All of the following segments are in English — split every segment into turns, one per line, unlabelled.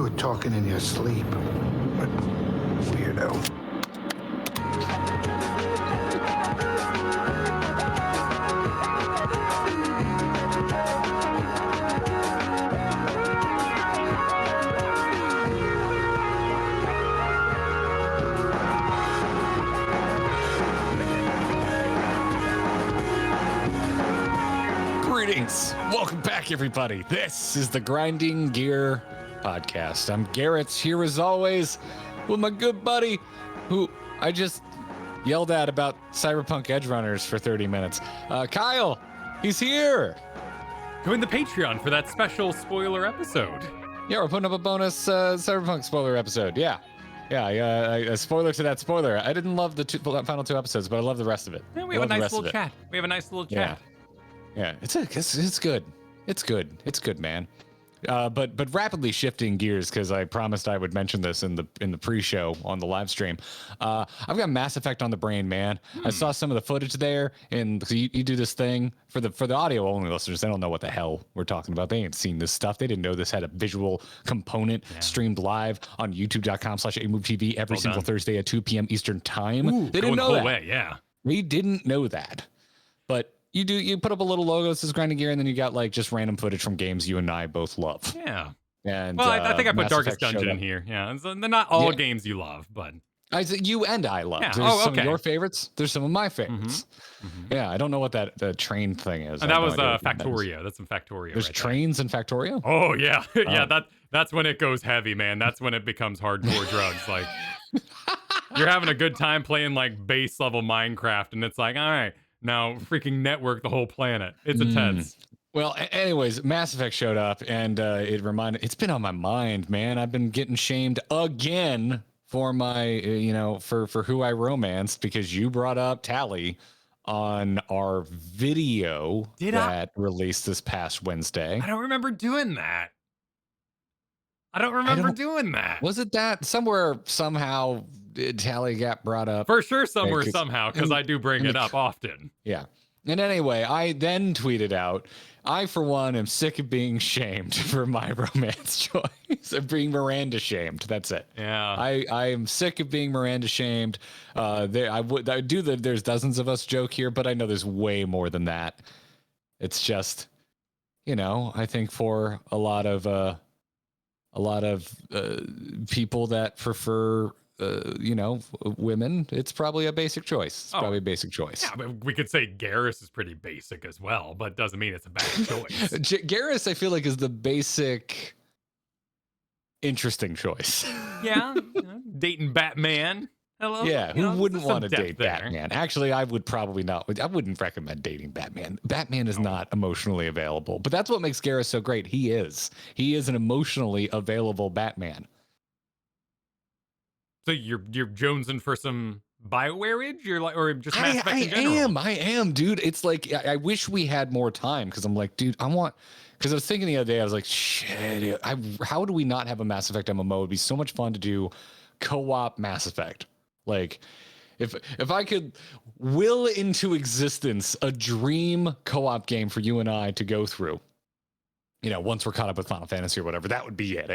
were talking in your sleep. But weirdo.
Greetings. Welcome back, everybody. This is the Grinding Gear Podcast. I'm Garrett, here as always with my good buddy who I just yelled at about Cyberpunk Edge Runners for 30 minutes. Kyle, he's here.
Join the Patreon for that special spoiler episode.
Yeah, we're putting up a bonus Cyberpunk spoiler episode. Yeah, a spoiler to that spoiler. I didn't love the final two episodes, but I love the rest of it.
Yeah, we have a nice little chat.
Yeah, it's good. It's good, man. But rapidly shifting gears, because I promised I would mention this in the pre-show on the live stream. I've got Mass Effect on the brain, man. I saw some of the footage there, and you do this thing for the audio only listeners. They don't know what the hell we're talking about. They ain't seen this stuff. They didn't know this had a visual component streamed live on YouTube.com/AMoveTV every single Thursday at 2 p.m. Eastern time. They didn't know that.
Yeah,
we didn't know that, but. You put up a little logo that says Grinding Gear, and then you got like just random footage from games you and I both love.
Yeah.
And
well, I think I put
Mass
Darkest
Effect
Dungeon in here. Yeah, they're not all games you love, but
you and I love.
Yeah.
There's some of your favorites. There's some of my favorites. Yeah, I don't know what the train thing is.
And that was Factorio. That's some Factorio.
There's trains in Factorio.
Oh yeah, yeah. That's when it goes heavy, man. That's when it becomes hardcore drugs. Like you're having a good time playing like base level Minecraft, and it's like, all right. Now freaking network the whole planet. It's intense.
Well, anyways, Mass Effect showed up, and it's been on my mind, man. I've been getting shamed again for my, for who I romanced, because you brought up Tally on our video released this past Wednesday.
I don't remember doing that.
Was it that somewhere, somehow, Tally got brought up?
For sure, somehow, because I do bring it up often.
Yeah. And anyway, I then tweeted out, I, for one, am sick of being shamed for my romance choice, of being Miranda shamed. That's it.
Yeah.
I am sick of being Miranda shamed. I do the there's dozens of us joke here, but I know there's way more than that. It's just, I think for a lot of people that prefer women, it's probably a basic choice.
Yeah, but we could say Garrus is pretty basic as well, but doesn't mean it's a bad choice.
Garrus, I feel like, is the basic interesting choice.
Yeah, dating Batman. Hello.
Yeah, who wouldn't want to date Batman? Actually, I would probably not. I wouldn't recommend dating Batman. Batman is not emotionally available, but that's what makes Garrus so great. He is an emotionally available Batman.
So you're jonesing for some BioWare-age? You're like, or just Mass Effect in general?
I am, dude. It's like I wish we had more time, because I'm like, dude, because I was thinking the other day, I was like, shit, how do we not have a Mass Effect MMO? It'd be so much fun to do co-op Mass Effect. Like, if I could will into existence a dream co-op game for you and I to go through, once we're caught up with Final Fantasy or whatever, that would be it.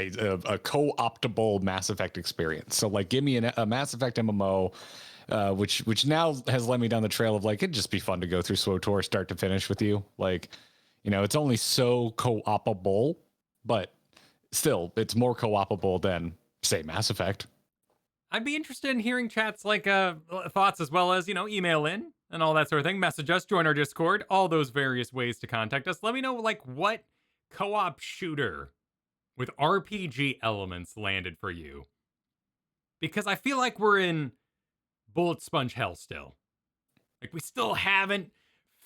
A co-optable Mass Effect experience. So like, give me a Mass Effect MMO, which now has led me down the trail of like, it'd just be fun to go through SWTOR start to finish with you. Like, it's only so co-opable, but still it's more co-opable than, say, Mass Effect.
I'd be interested in hearing chats like thoughts, as well as, email in and all that sort of thing. Message us, join our Discord, all those various ways to contact us. Let me know like what co-op shooter with RPG elements landed for you, because I feel like we're in bullet sponge hell still. Like, we still haven't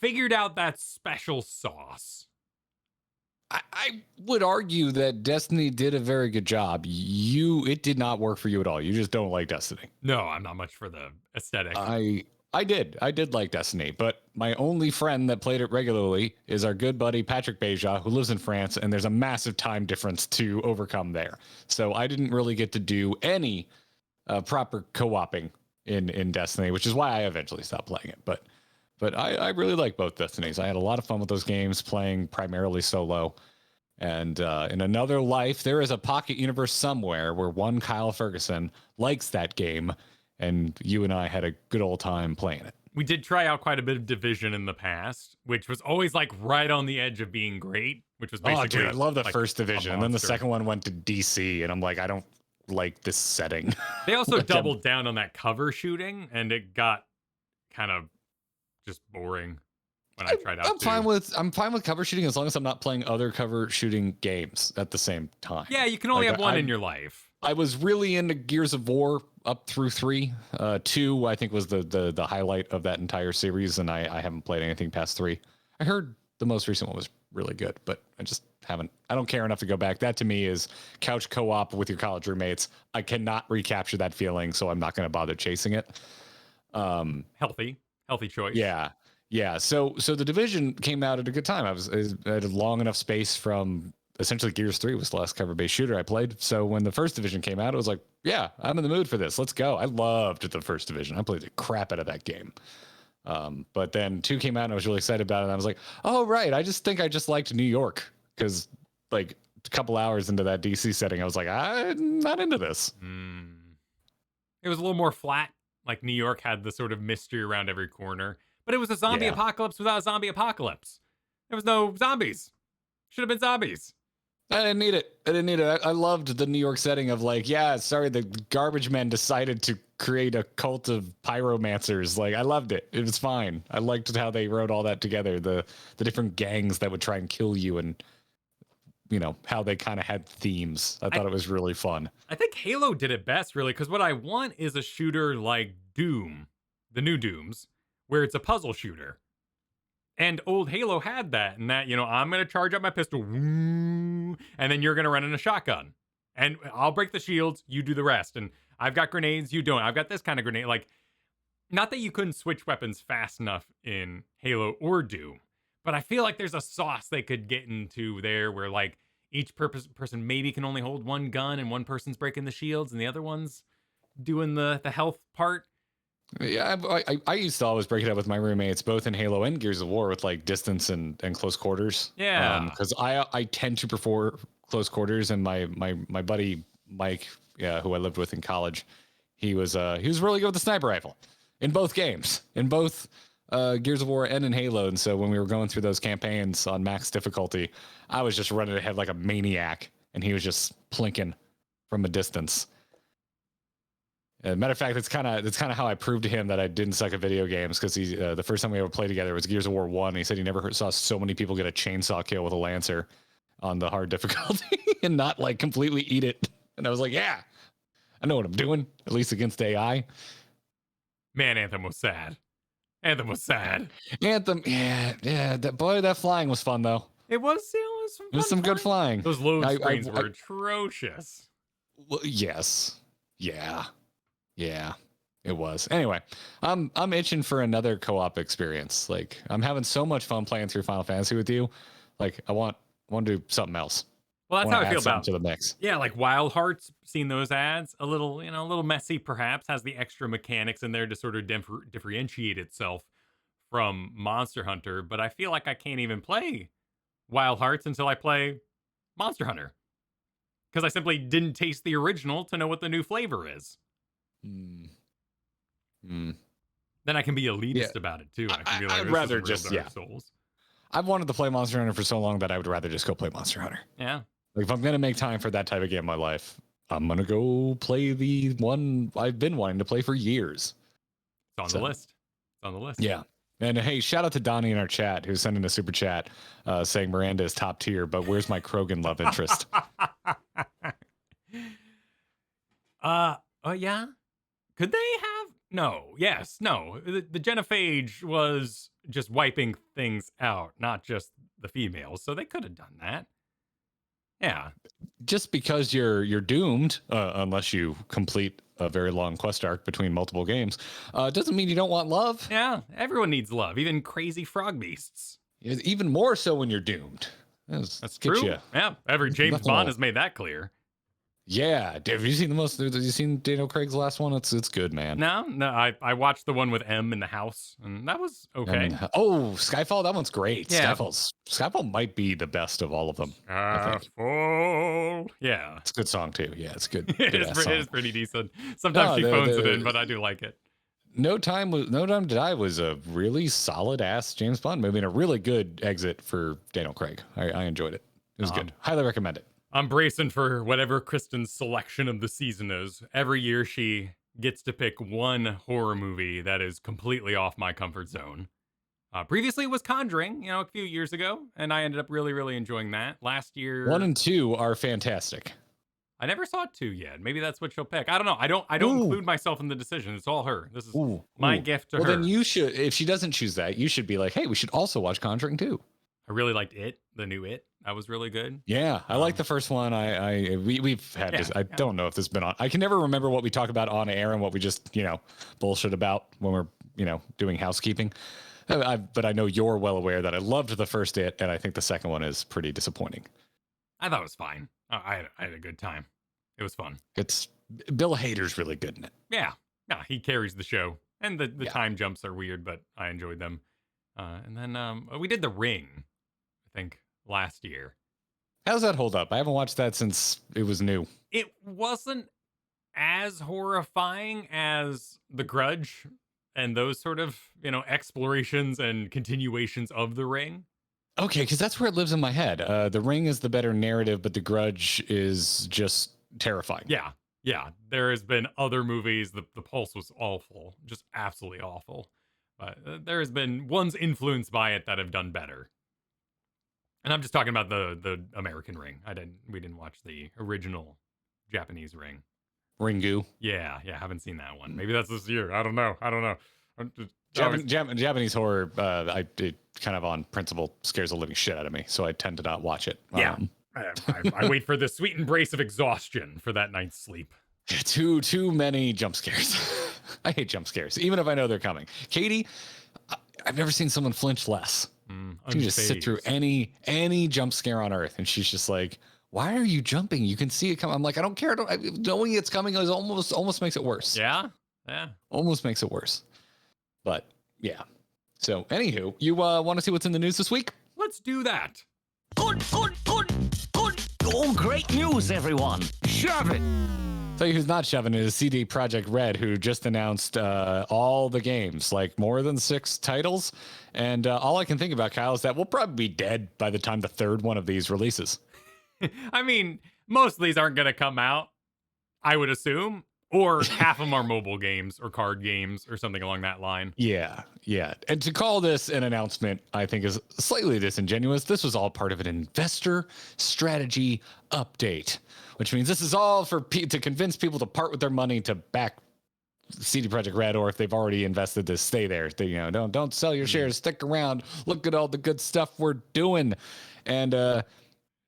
figured out that special sauce.
I would argue that Destiny did a very good job. It did not work for you at all. You just don't like Destiny.
No, I'm not much for the aesthetic.
I did like Destiny, but my only friend that played it regularly is our good buddy Patrick Beja, who lives in France, and there's a massive time difference to overcome there. So I didn't really get to do any proper co-oping in Destiny, which is why I eventually stopped playing it. But I really like both Destinies. I had a lot of fun with those games, playing primarily solo. And in another life, there is a pocket universe somewhere where one Kyle Ferguson likes that game, and you and I had a good old time playing it.
We did try out quite a bit of Division in the past, which was always like right on the edge of being great, which was basically.
Oh, dude, I love the
like
first Division, and then the second one went to DC, and I'm like, I don't like this setting.
They also doubled down on that cover shooting, and it got kind of just boring when I tried out.
I'm fine with cover shooting as long as I'm not playing other cover shooting games at the same time.
Yeah, you can only have one in your life.
I was really into Gears of War up through 3. 2, I think, was the highlight of that entire series, and I haven't played anything past 3. I heard the most recent one was really good, but I just haven't. I don't care enough to go back. That to me is couch co-op with your college roommates. I cannot recapture that feeling, so I'm not going to bother chasing it.
Healthy choice.
Yeah. So the Division came out at a good time. I had a long enough space from essentially Gears 3 was the last cover-based shooter I played. So when the first Division came out, it was like, yeah, I'm in the mood for this. Let's go. I loved the first Division. I played the crap out of that game. But then 2 came out and I was really excited about it. And I was like, oh, right. I just liked New York because like a couple hours into that DC setting, I was like, I'm not into this.
It was a little more flat. Like New York had the sort of mystery around every corner, but it was a zombie apocalypse without a zombie apocalypse. There was no zombies. Should have been zombies.
I didn't need it. I loved the New York setting of like, yeah, sorry, the garbage men decided to create a cult of pyromancers. Like, I loved it. It was fine. I liked how they wrote all that together. The different gangs that would try and kill you, and you know how they kind of had themes. I thought it was really fun.
I think Halo did it best, really, because what I want is a shooter like Doom, the new Dooms, where it's a puzzle shooter. And old Halo had that, and that, you know, I'm going to charge up my pistol, and then you're going to run in a shotgun. And I'll break the shields, you do the rest. And I've got grenades, you don't. I've got this kind of grenade. Like, not that you couldn't switch weapons fast enough in Halo or Doom, but I feel like there's a sauce they could get into there where, like, each person maybe can only hold one gun, and one person's breaking the shields, and the other one's doing the health part.
Yeah, I used to always break it up with my roommates, both in Halo and Gears of War, with like distance and close quarters.
Yeah,
because I tend to prefer close quarters, and my buddy Mike, who I lived with in college, he was really good with the sniper rifle in both games, in both Gears of War and in Halo. And so when we were going through those campaigns on max difficulty, I was just running ahead like a maniac, and he was just plinking from a distance. Matter of fact, that's kind of how I proved to him that I didn't suck at video games, because he the first time we ever played together was Gears of War 1. He said he never saw so many people get a chainsaw kill with a Lancer on the hard difficulty and not like completely eat it. And I was like, yeah, I know what I'm doing, at least against AI.
Man, Anthem was sad. Anthem,
yeah. That flying was fun though.
It was
some good flying.
Those load screens were atrocious.
Well, yes. Yeah, it was. Anyway, I'm itching for another co-op experience. Like, I'm having so much fun playing through Final Fantasy with you. Like, I want to do something else.
Well, that's how I feel about
to the mix.
Yeah, like Wild Hearts. Seen those ads? A little messy, perhaps. Has the extra mechanics in there to sort of differentiate itself from Monster Hunter. But I feel like I can't even play Wild Hearts until I play Monster Hunter, because I simply didn't taste the original to know what the new flavor is. Then I can be elitist about it too. I can be like,
I'd rather just
Souls.
I've wanted to play Monster Hunter for so long that I would rather just go play Monster Hunter.
Yeah.
Like, if I'm gonna make time for that type of game in my life, I'm gonna go play the one I've been wanting to play for years.
It's on the list.
Yeah. And hey, shout out to Donnie in our chat, who's sending a super chat saying Miranda is top tier, but where's my Krogan love interest?
Oh yeah. Could they have? No. Yes. No. The Genophage was just wiping things out, not just the females. So they could have done that. Yeah.
Just because you're doomed, unless you complete a very long quest arc between multiple games, doesn't mean you don't want love.
Yeah. Everyone needs love, even crazy frog beasts.
Even more so when you're doomed.
That's true. Yeah. Every James Bond has made that clear.
Yeah, have you seen Have you seen Daniel Craig's last one? It's good, man.
No, I watched the one with M in the house, and that was okay.
Skyfall, that one's great.
Yeah.
Skyfall might be the best of all of them. I think
Skyfall. Yeah.
it's a good song too. Yeah, it's good.
It
Good
is,
ass
it is
song.
pretty decent. Sometimes she phones it in, but I do like it.
No Time to Die was a really solid ass James Bond movie and a really good exit for Daniel Craig. I enjoyed it. It was good. Highly recommend it.
I'm bracing for whatever Kristen's selection of the season is. Every year she gets to pick one horror movie that is completely off my comfort zone. Previously it was Conjuring, a few years ago, and I ended up really, really enjoying that. Last year,
1 and 2 are fantastic.
I never saw 2 yet. Maybe that's what she'll pick. I don't know. I don't include myself in the decision. It's all her. This is my gift to her.
Well, then you should, if she doesn't choose that, you should be like, hey, we should also watch Conjuring 2.
I really liked It, the new It. That was really good.
Yeah, I like the first one. We've had this. I don't know if this has been on. I can never remember what we talk about on air and what we just bullshit about when we're doing housekeeping. But I know you're well aware that I loved the first It, and I think the second one is pretty disappointing.
I thought it was fine. I had a good time. It was fun.
It's Bill Hader's really good in it.
Yeah, he carries the show, and the time jumps are weird, but I enjoyed them. And then we did The Ring, I think, last year.
How's that hold up? I haven't watched that since it was new.
It wasn't as horrifying as The Grudge and those sort of, explorations and continuations of The Ring.
Okay, because that's where it lives in my head. The Ring is the better narrative, but The Grudge is just terrifying.
Yeah. There has been other movies. The Pulse was awful, just absolutely awful. But there has been ones influenced by it that have done better. And I'm just talking about the American Ring. We didn't watch the original Japanese Ring.
Ringu.
Yeah, haven't seen that one. Maybe that's this year. I don't know.
Japanese horror, it kind of on principle scares the living shit out of me, so I tend to not watch it.
Yeah, I wait for the sweet embrace of exhaustion for that night's sleep.
Too many jump scares. I hate jump scares, even if I know they're coming. Katie, I've never seen someone flinch less. She can just sit through any jump scare on earth, and she's just like, "Why are you jumping? You can see it coming." I'm like, I don't care. Knowing it's coming is almost makes it worse.
Yeah.
Almost makes it worse. But yeah. So, anywho, you want to see what's in the news this week?
Let's do that.
Good. Oh, great news, everyone. Shove it.
Tell you who's not shoving it is CD Projekt Red, who just announced all the games, like more than 6 titles. And all I can think about, Kyle, is that we'll probably be dead by the time the third one of these releases.
I mean, most of these aren't going to come out, I would assume. Or half of them are mobile games or card games or something along that line.
Yeah. And to call this an announcement, I think is slightly disingenuous. This was all part of an investor strategy update, which means this is all to convince people to part with their money to back CD Projekt Red, or if they've already invested to stay there. Don't sell your shares, stick around, look at all the good stuff we're doing. And
it's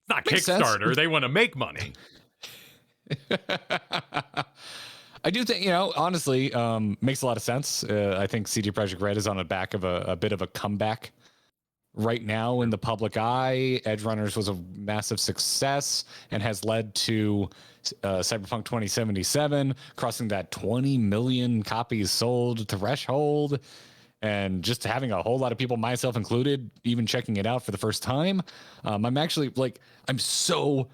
not Kickstarter. They want to make money.
I do think, honestly, makes a lot of sense. I think CD Projekt Red is on the back of a bit of a comeback right now in the public eye. Edge Runners was a massive success and has led to Cyberpunk 2077 crossing that 20 million copies sold threshold, and just having a whole lot of people, myself included, even checking it out for the first time. I'm actually I'm so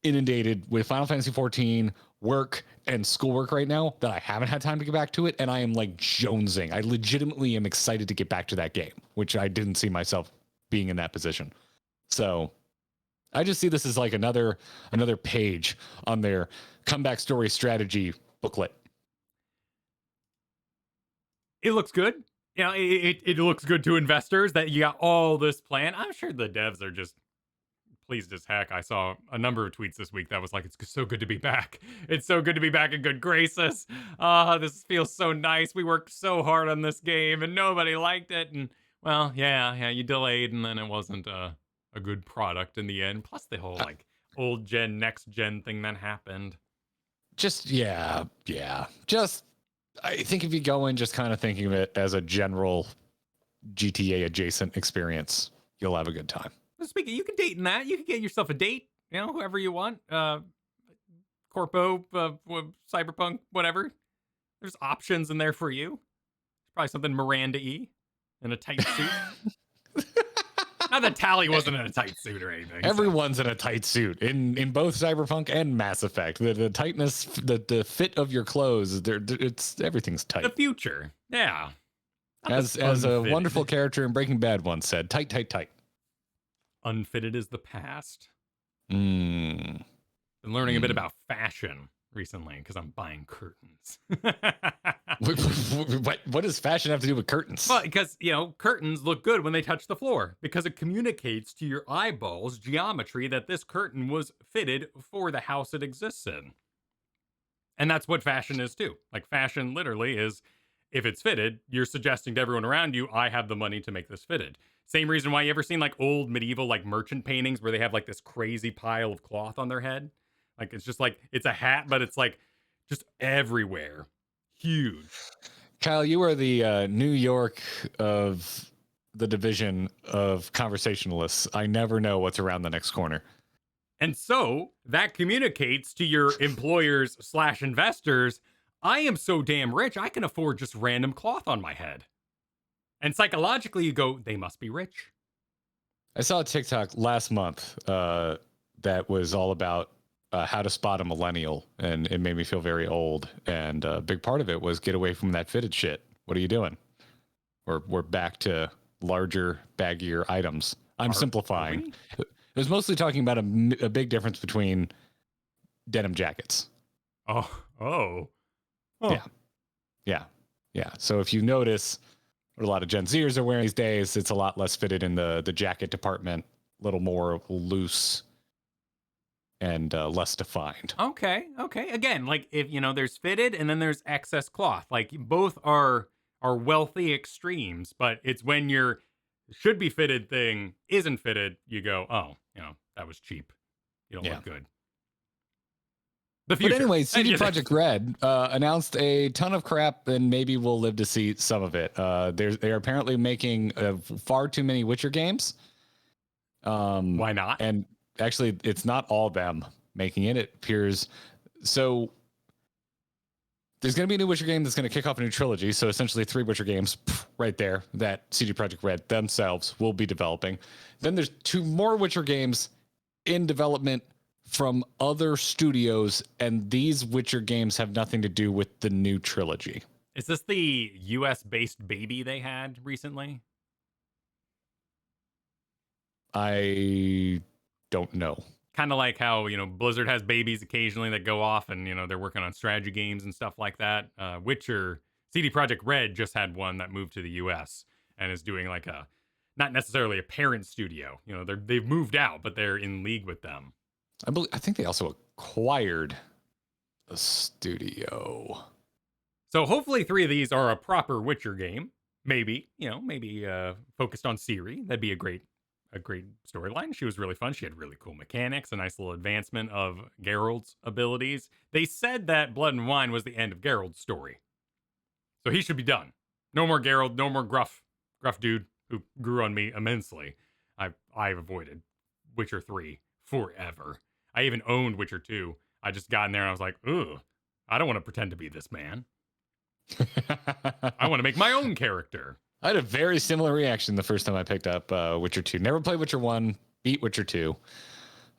inundated with Final Fantasy 14 work and schoolwork right now that I haven't had time to get back to it, and I am jonesing. I legitimately am excited to get back to that game, which I didn't see myself being in that position. So I just see this as another page on their comeback story strategy booklet.
It looks good. It looks good to investors that you got all this plan. I'm sure the devs are just pleased as heck. I saw a number of tweets this week that was like, it's so good to be back. It's so good to be back in good graces. This feels so nice. We worked so hard on this game and nobody liked it. And well, yeah, you delayed and then it wasn't a good product in the end. Plus the whole old gen, next gen thing that happened.
Yeah. Just, I think if you go in just kind of thinking of it as a general GTA adjacent experience, you'll have a good time.
Speaking, you can date in that. You can get yourself a date, whoever you want. corpo, cyberpunk, whatever. There's options in there for you. Probably something Miranda-y in a tight suit. Not that Tally wasn't in a tight suit or anything.
Everyone's in a tight suit in both Cyberpunk and Mass Effect. The tightness, the fit of your clothes, it's everything's tight.
The future, yeah.
As a wonderful character in Breaking Bad once said, tight, tight, tight.
Unfitted is the past.
Mm.
Been learning a bit about fashion recently because I'm buying curtains.
What does fashion have to do with curtains?
Well, because, curtains look good when they touch the floor because it communicates to your eyeballs geometry that this curtain was fitted for the house it exists in. And that's what fashion is too. Like, fashion literally is, if it's fitted, you're suggesting to everyone around you, I have the money to make this fitted. Same reason why you ever seen like old medieval like merchant paintings where they have like this crazy pile of cloth on their head. Like, it's just like, it's a hat, but it's like just everywhere. Huge.
Kyle, you are the New York of the division of conversationalists. I never know what's around the next corner.
And so that communicates to your employers / investors, I am so damn rich, I can afford just random cloth on my head. And psychologically, you go, they must be rich.
I saw a TikTok last month that was all about how to spot a millennial, and it made me feel very old. And a big part of it was get away from that fitted shit. What are you doing? We're back to larger, baggier items. I'm simplifying. It was mostly talking about a big difference between denim jackets.
Oh.
Yeah. So if you notice what a lot of Gen Zers are wearing these days, it's a lot less fitted in the jacket department, a little more loose and less defined.
Okay. Again, like, if there's fitted and then there's excess cloth. Like, both are wealthy extremes, but it's when your should be fitted thing isn't fitted, you go, oh, that was cheap. You don't look good. The future.
But anyway, CD Projekt Red announced a ton of crap, and maybe we'll live to see some of it. They're apparently making far too many Witcher games.
Why not?
And actually, it's not all them making it. It appears so. There's going to be a new Witcher game that's going to kick off a new trilogy. So essentially 3 Witcher games right there that CD Projekt Red themselves will be developing. Then there's 2 more Witcher games in development from other studios. And these Witcher games have nothing to do with the new trilogy.
Is this the US-based baby they had recently?
I don't know.
Kind of like how, Blizzard has babies occasionally that go off and, they're working on strategy games and stuff like that. Witcher, CD Projekt Red just had one that moved to the US and is doing like not necessarily a parent studio. They've moved out, but they're in league with them.
I think they also acquired a studio.
So hopefully 3 of these are a proper Witcher game. Maybe, focused on Ciri. That'd be a great storyline. She was really fun. She had really cool mechanics, a nice little advancement of Geralt's abilities. They said that Blood and Wine was the end of Geralt's story. So he should be done. No more Geralt, no more gruff dude who grew on me immensely. I've avoided Witcher 3 forever. I even owned Witcher 2. I just got in there and I was like, ugh, I don't want to pretend to be this man. I want to make my own character.
I had a very similar reaction the first time I picked up Witcher 2. Never played Witcher 1, beat Witcher 2.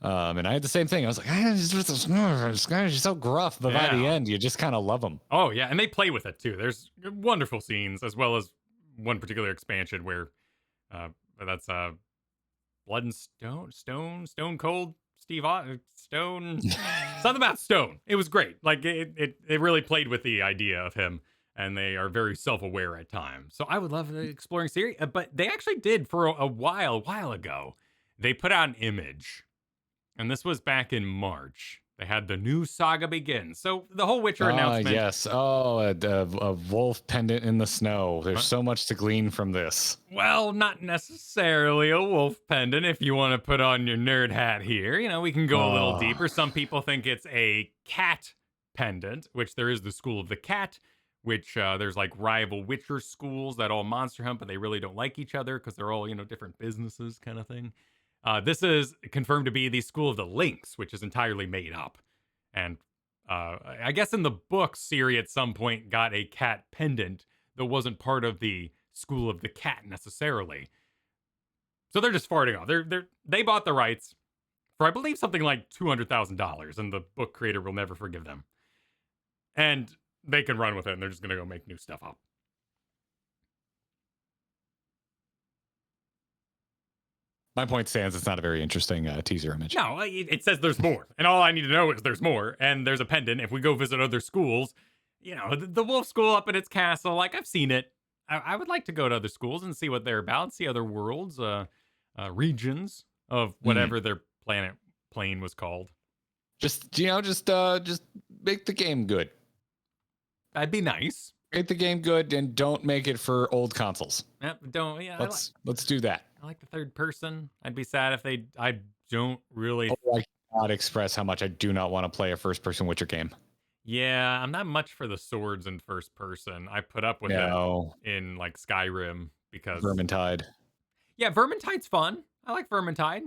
And I had the same thing. I was like, this guy's so gruff, but by the end, you just kind of love him.
Oh, yeah, and they play with it, too. There's wonderful scenes, as well as one particular expansion where that's Blood and Stone Cold, Stone, something about Stone. It was great. Like, it really played with the idea of him. And they are very self-aware at times. So I would love exploring Ciri. But they actually did for a while ago. They put out an image. And this was back in March. They had the new saga begin. So the whole Witcher announcement.
Yes. Oh, a wolf pendant in the snow. There's so much to glean from this.
Well, not necessarily a wolf pendant if you want to put on your nerd hat here. We can go a little deeper. Some people think it's a cat pendant, which there is the School of the Cat. Which there's like rival Witcher schools that all monster hunt, but they really don't like each other because they're all, different businesses kind of thing. This is confirmed to be the School of the Lynx, which is entirely made up. And I guess in the book, Siri at some point got a cat pendant that wasn't part of the School of the Cat necessarily. So they're just farting off. They bought the rights for, I believe, something like $200,000, and the book creator will never forgive them. And they can run with it, and they're just going to go make new stuff up.
My point stands. It's not a very interesting teaser image.
No, it says there's more. And all I need to know is there's more. And there's a pendant. If we go visit other schools, you know, the wolf school up in its castle, like, I've seen it. I would like to go to other schools and see what they're about, see other worlds, regions of whatever their plane was called.
Just make the game good.
That'd be nice.
Make the game good and don't make it for old consoles. Let's do that.
I like the third person. I'd be sad if I don't really.
Oh, I cannot express how much I do not want to play a first person Witcher game.
Yeah, I'm not much for the swords in first person. I put up with it in like Skyrim because
Vermintide.
Yeah, Vermintide's fun. I like Vermintide.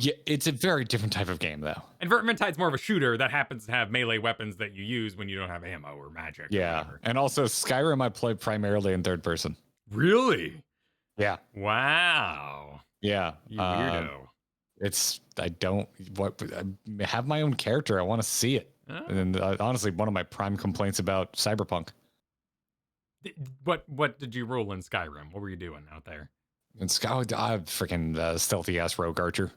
Yeah, it's a very different type of game though.
And Vermintide's more of a shooter that happens to have melee weapons that you use when you don't have ammo or magic.
Yeah, and also Skyrim I play primarily in third person.
Really?
Yeah.
Wow.
Yeah.
You weirdo.
I have my own character. I want to see it.
Huh?
And honestly, one of my prime complaints about Cyberpunk.
What did you roll in Skyrim? What were you doing out there?
And I'm freaking stealthy ass rogue archer.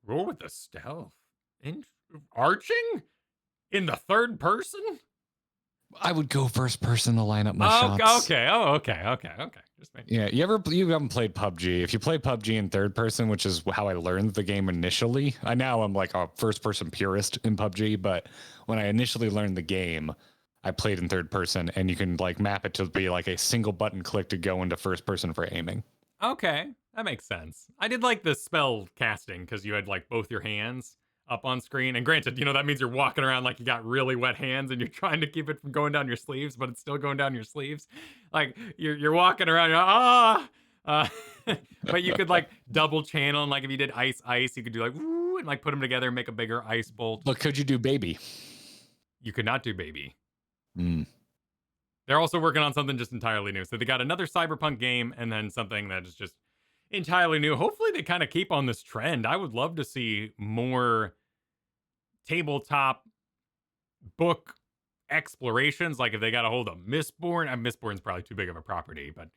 Roll with the stealth. Arching? In the third person?
I would go first person to line up my shots.
Okay. Oh, okay. Just making
Yeah, you haven't played PUBG. If you play PUBG in third person, which is how I learned the game initially, I'm like a first person purist in PUBG, but when I initially learned the game, I played in third person, and you can like map it to be like a single button click to go into first person for aiming.
Okay, that makes sense. I did like the spell casting because you had like both your hands up on screen. And granted, you know, that means you're walking around like you got really wet hands and you're trying to keep it from going down your sleeves, but it's still going down your sleeves. Like you're walking around, but you could like double channel. And like if you did ice, you could do like, woo, and like put them together and make a bigger ice bolt.
But could you do baby?
You could not do baby.
Mm.
They're also working on something just entirely new. So they got another Cyberpunk game and then something that is just entirely new. Hopefully they kind of keep on this trend. I would love to see more tabletop book explorations. Like if they got a hold of Mistborn, Mistborn's probably too big of a property, but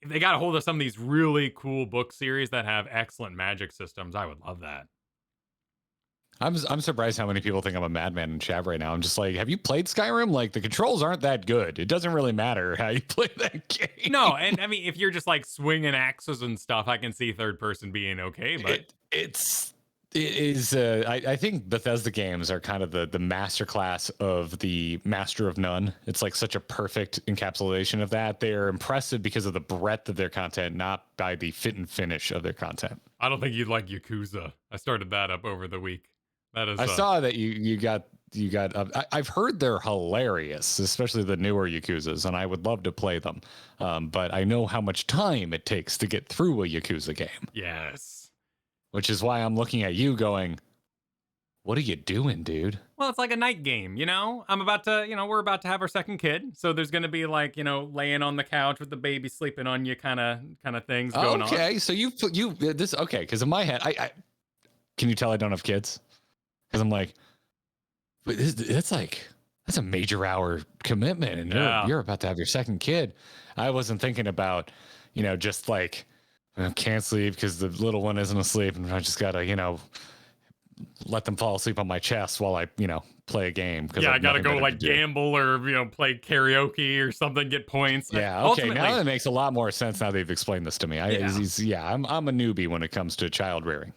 if they got a hold of some of these really cool book series that have excellent magic systems, I would love that.
I'm surprised how many people think I'm a madman in chat right now. I'm just like, have you played Skyrim? Like the controls aren't that good. It doesn't really matter how you play that game.
No, and I mean, if you're just like swinging axes and stuff, I can see third person being okay. But
it is. I think Bethesda games are kind of the masterclass of the master of none. It's like such a perfect encapsulation of that. They're impressive because of the breadth of their content, not by the fit and finish of their content.
I don't think you'd like Yakuza. I started that up over the week. That is.
I saw that you got. I've heard they're hilarious, especially the newer Yakuzas, and I would love to play them. But I know how much time it takes to get through a Yakuza game.
Yes.
Which is why I'm looking at you going, what are you doing, dude?
Well, it's like a night game, you know? I'm about to, we're about to have our second kid. So there's going to be like, laying on the couch with the baby sleeping on you kind of things going on.
Okay. So okay. Because in my head, I can you tell I don't have kids? Because I'm like, that's a major hour commitment, and you're about to have your second kid. I wasn't thinking about, just like, can't sleep because the little one isn't asleep, and I just gotta, let them fall asleep on my chest while I, play a game.
Yeah, I gotta go like gamble or play karaoke or something, get points.
Yeah, okay. Now that makes a lot more sense. Now they've explained this to me. I'm a newbie when it comes to child rearing.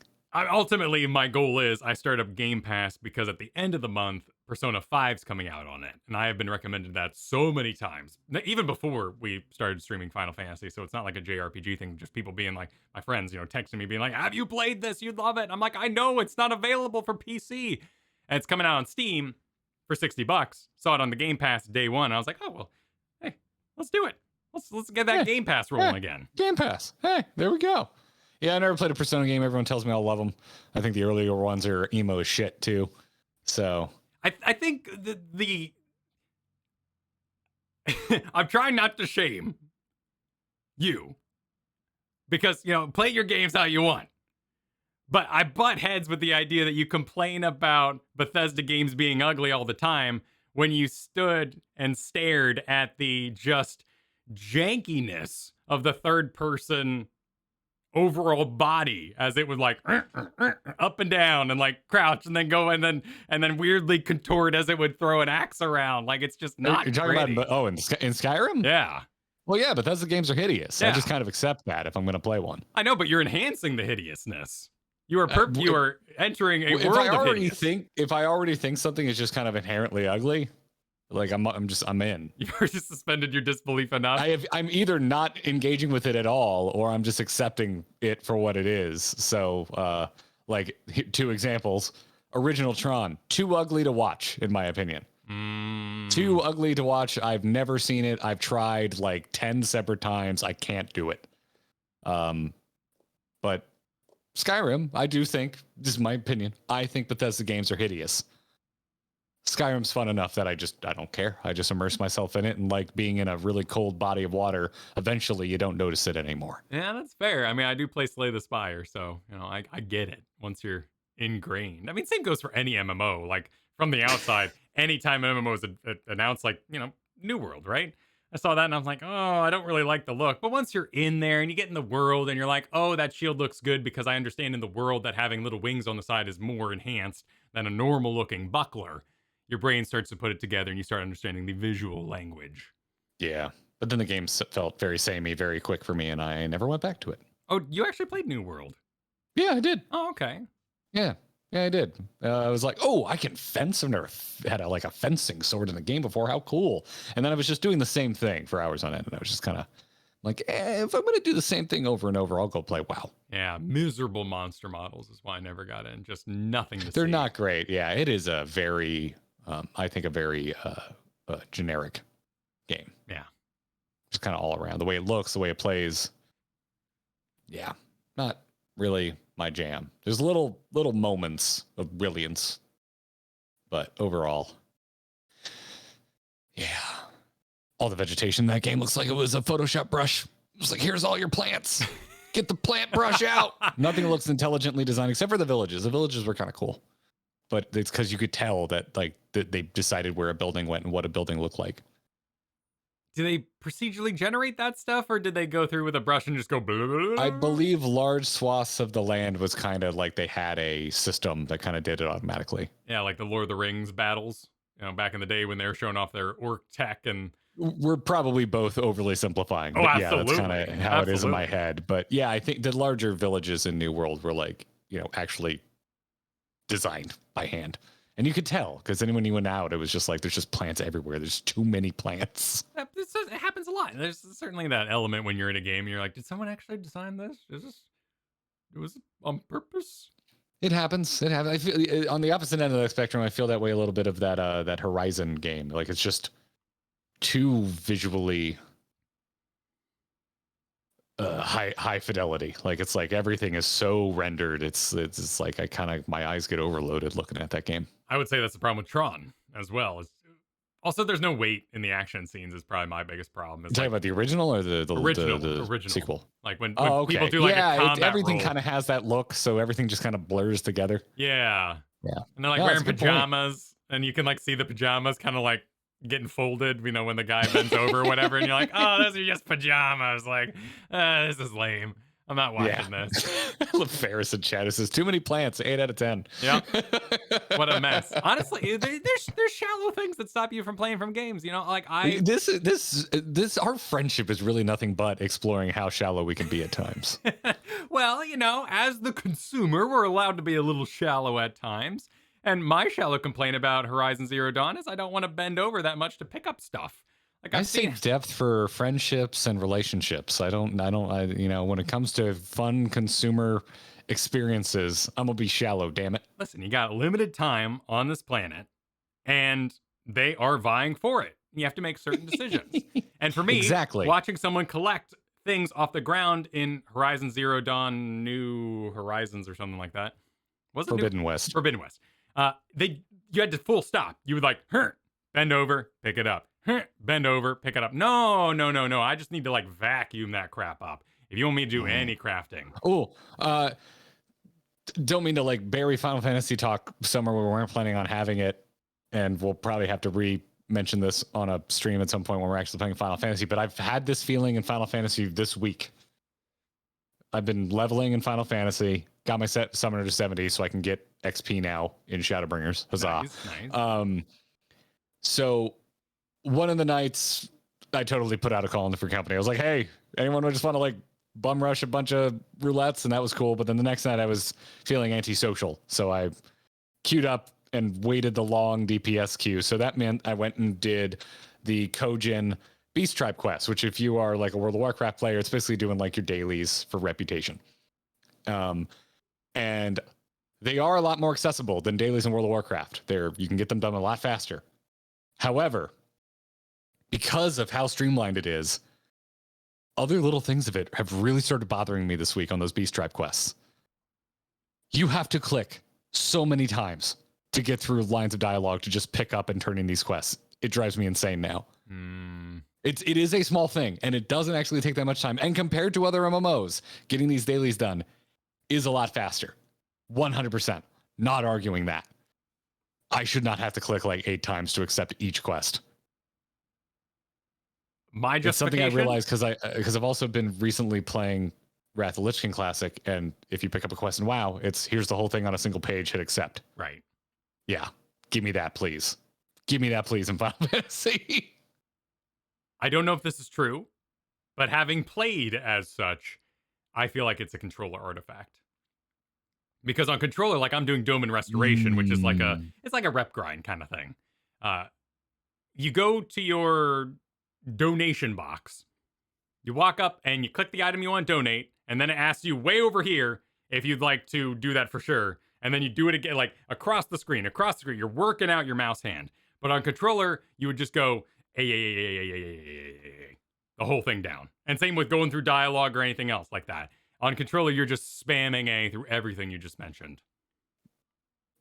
Ultimately, my goal is I start up Game Pass because at the end of the month, Persona 5's coming out on it. And I have been recommended that so many times, even before we started streaming Final Fantasy. So it's not like a JRPG thing, just people being like, my friends, texting me being like, have you played this? You'd love it. I'm like, I know it's not available for PC. And it's coming out on Steam for $60. Saw it on the Game Pass day one. I was like, oh, well, hey, let's do it. Let's get that Game Pass rolling again.
Game Pass. Hey, there we go. Yeah, I never played a Persona game. Everyone tells me I'll love them. I think the earlier ones are emo as shit too. So
I think the I'm trying not to shame you because, play your games how you want. But I butt heads with the idea that you complain about Bethesda games being ugly all the time when you stood and stared at the just jankiness of the third person overall body as it was like up and down and like crouch and then go and then weirdly contort as it would throw an axe around. Like it's just not
You're talking
pretty.
about in Skyrim?
Yeah.
Well, yeah, Bethesda games are hideous.
Yeah.
I just kind of accept that if I'm going to play one.
I know, but you're enhancing the hideousness. You are entering a world of hideous.
If I already think something is just kind of inherently ugly, like I'm in.
You've already suspended your disbelief enough.
I'm either not engaging with it at all, or I'm just accepting it for what it is. So, like 2 examples: original Tron, too ugly to watch, in my opinion. Too ugly to watch. I've never seen it. I've tried like 10 separate times. I can't do it. But Skyrim, I do think, this is my opinion, I think Bethesda games are hideous. Skyrim's fun enough that I don't care. I just immerse myself in it, and like being in a really cold body of water, eventually you don't notice it anymore.
Yeah, that's fair. I mean, I do play Slay the Spire, so, I get it once you're ingrained. I mean, same goes for any MMO. Like, from the outside, anytime an MMO is announced, like, New World, right? I saw that and I was like, oh, I don't really like the look. But once you're in there and you get in the world and you're like, oh, that shield looks good because I understand in the world that having little wings on the side is more enhanced than a normal looking buckler, your brain starts to put it together and you start understanding the visual language.
Yeah. But then the game felt very samey, very quick for me, and I never went back to it.
Oh, you actually played New World?
Yeah, I did.
Oh, okay.
Yeah, I did. I was like, oh, I can fence. I've never had a fencing sword in the game before. How cool. And then I was just doing the same thing for hours on end. And I was just kind of like, if I'm going to do the same thing over and over, I'll go play WoW.
Yeah, miserable monster models is why I never got in. Just nothing to see.
They're not great. Yeah, it is a very, I think, a very generic game.
Yeah.
Just kind of all around. The way it looks, the way it plays. Yeah, not really my jam. There's little moments of brilliance, but overall, yeah. All the vegetation in that game looks like it was a Photoshop brush. It was like, here's all your plants. Get the plant brush out. Nothing looks intelligently designed except for the villages. The villages were kind of cool, but it's because you could tell that that they decided where a building went and what a building looked like.
Do they procedurally generate that stuff, or did they go through with a brush and just go blah, blah, blah?
I believe large swaths of the land was kind of like they had a system that kind of did it automatically.
Yeah, like the Lord of the Rings battles, back in the day when they were showing off their orc tech. And
we're probably both overly simplifying.
Oh,
but
absolutely.
Yeah, that's kind of how it is in my head. But yeah, I think the larger villages in New World were like, actually designed by hand. And you could tell, because then when you went out, it was just like, there's just plants everywhere. There's too many plants.
It happens a lot. There's certainly that element when you're in a game and you're like, did someone actually design this? Was it on purpose?
It happens. It happens. I feel on the opposite end of the spectrum, I feel that way a little bit of that Horizon game. Like, it's just too visually high fidelity. Like, it's like everything is so rendered. It's like my eyes get overloaded looking at that game.
I would say that's the problem with Tron as well. Also, there's no weight in the action scenes is probably my biggest problem.
You're talking about the original or the
original
sequel?
Like when
okay.
people do like a combat
everything
roll.
kind of has that look, so everything just kind of blurs together.
Yeah.
Yeah.
And they're like wearing pajamas, and you can like see the pajamas kind of like getting folded, when the guy bends over or whatever, and you're like, oh, those are just pajamas. Like, this is lame. I'm not watching this.
I love Ferris in chat. It says too many plants. 8 out of 10.
Yeah. What a mess. Honestly, there's shallow things that stop you from playing from games.
This our friendship is really nothing but exploring how shallow we can be at times.
Well, as the consumer, we're allowed to be a little shallow at times. And my shallow complaint about Horizon Zero Dawn is I don't want to bend over that much to pick up stuff. Like
I say depth for friendships and relationships. I don't, when it comes to fun consumer experiences, I'm going to be shallow, damn it.
Listen, you got limited time on this planet and they are vying for it. You have to make certain decisions. And for me, watching someone collect things off the ground in Horizon Zero Dawn New Horizons or something like that. Was it
Forbidden West.
Forbidden West. you had to full stop. You would like, bend over, pick it up. Bend over, pick it up. No. I just need to like vacuum that crap up. If you want me to do any crafting.
Oh, don't mean to like bury Final Fantasy talk somewhere where we weren't planning on having it, and we'll probably have to mention this on a stream at some point when we're actually playing Final Fantasy, but I've had this feeling in Final Fantasy this week. I've been leveling in Final Fantasy, got my summoner to 70 so I can get XP now in Shadowbringers. Huzzah.
Nice.
So one of the nights I totally put out a call in the free company. I was like, hey, anyone would just want to like bum rush a bunch of roulettes? And that was cool. But then the next night I was feeling antisocial. So I queued up and waited the long DPS queue. So that meant I went and did the Kojin Beast Tribe quest, which if you are like a World of Warcraft player, it's basically doing like your dailies for reputation. And they are a lot more accessible than dailies in World of Warcraft. You can get them done a lot faster. However, because of how streamlined it is, other little things of it have really started bothering me this week on those Beast Tribe quests. You have to click so many times to get through lines of dialogue to just pick up and turn in these quests. It drives me insane now. It is a small thing, and it doesn't actually take that much time. And compared to other MMOs, getting these dailies done is a lot faster. 100%. Not arguing that. I should not have to click like 8 times to accept each quest.
My
It's something I
justification?
realized because I've also been recently playing Wrath of the Lich King Classic, and if you pick up a quest in WoW, it's here's the whole thing on a single page, hit accept.
Right.
Yeah. Give me that, please. Give me that, please, in Final Fantasy.
I don't know if this is true, but having played as such, I feel like it's a controller artifact. Because on controller, like I'm doing Dome and Restoration, which is like it's like a rep grind kind of thing. You go to your donation box, you walk up and you click the item you want to donate, and then it asks you way over here if you'd like to do that for sure. And then you do it again, like across the screen. You're working out your mouse hand. But on controller, you would just go the whole thing down. And same with going through dialogue or anything else like that. On controller, you're just spamming A through everything you just mentioned.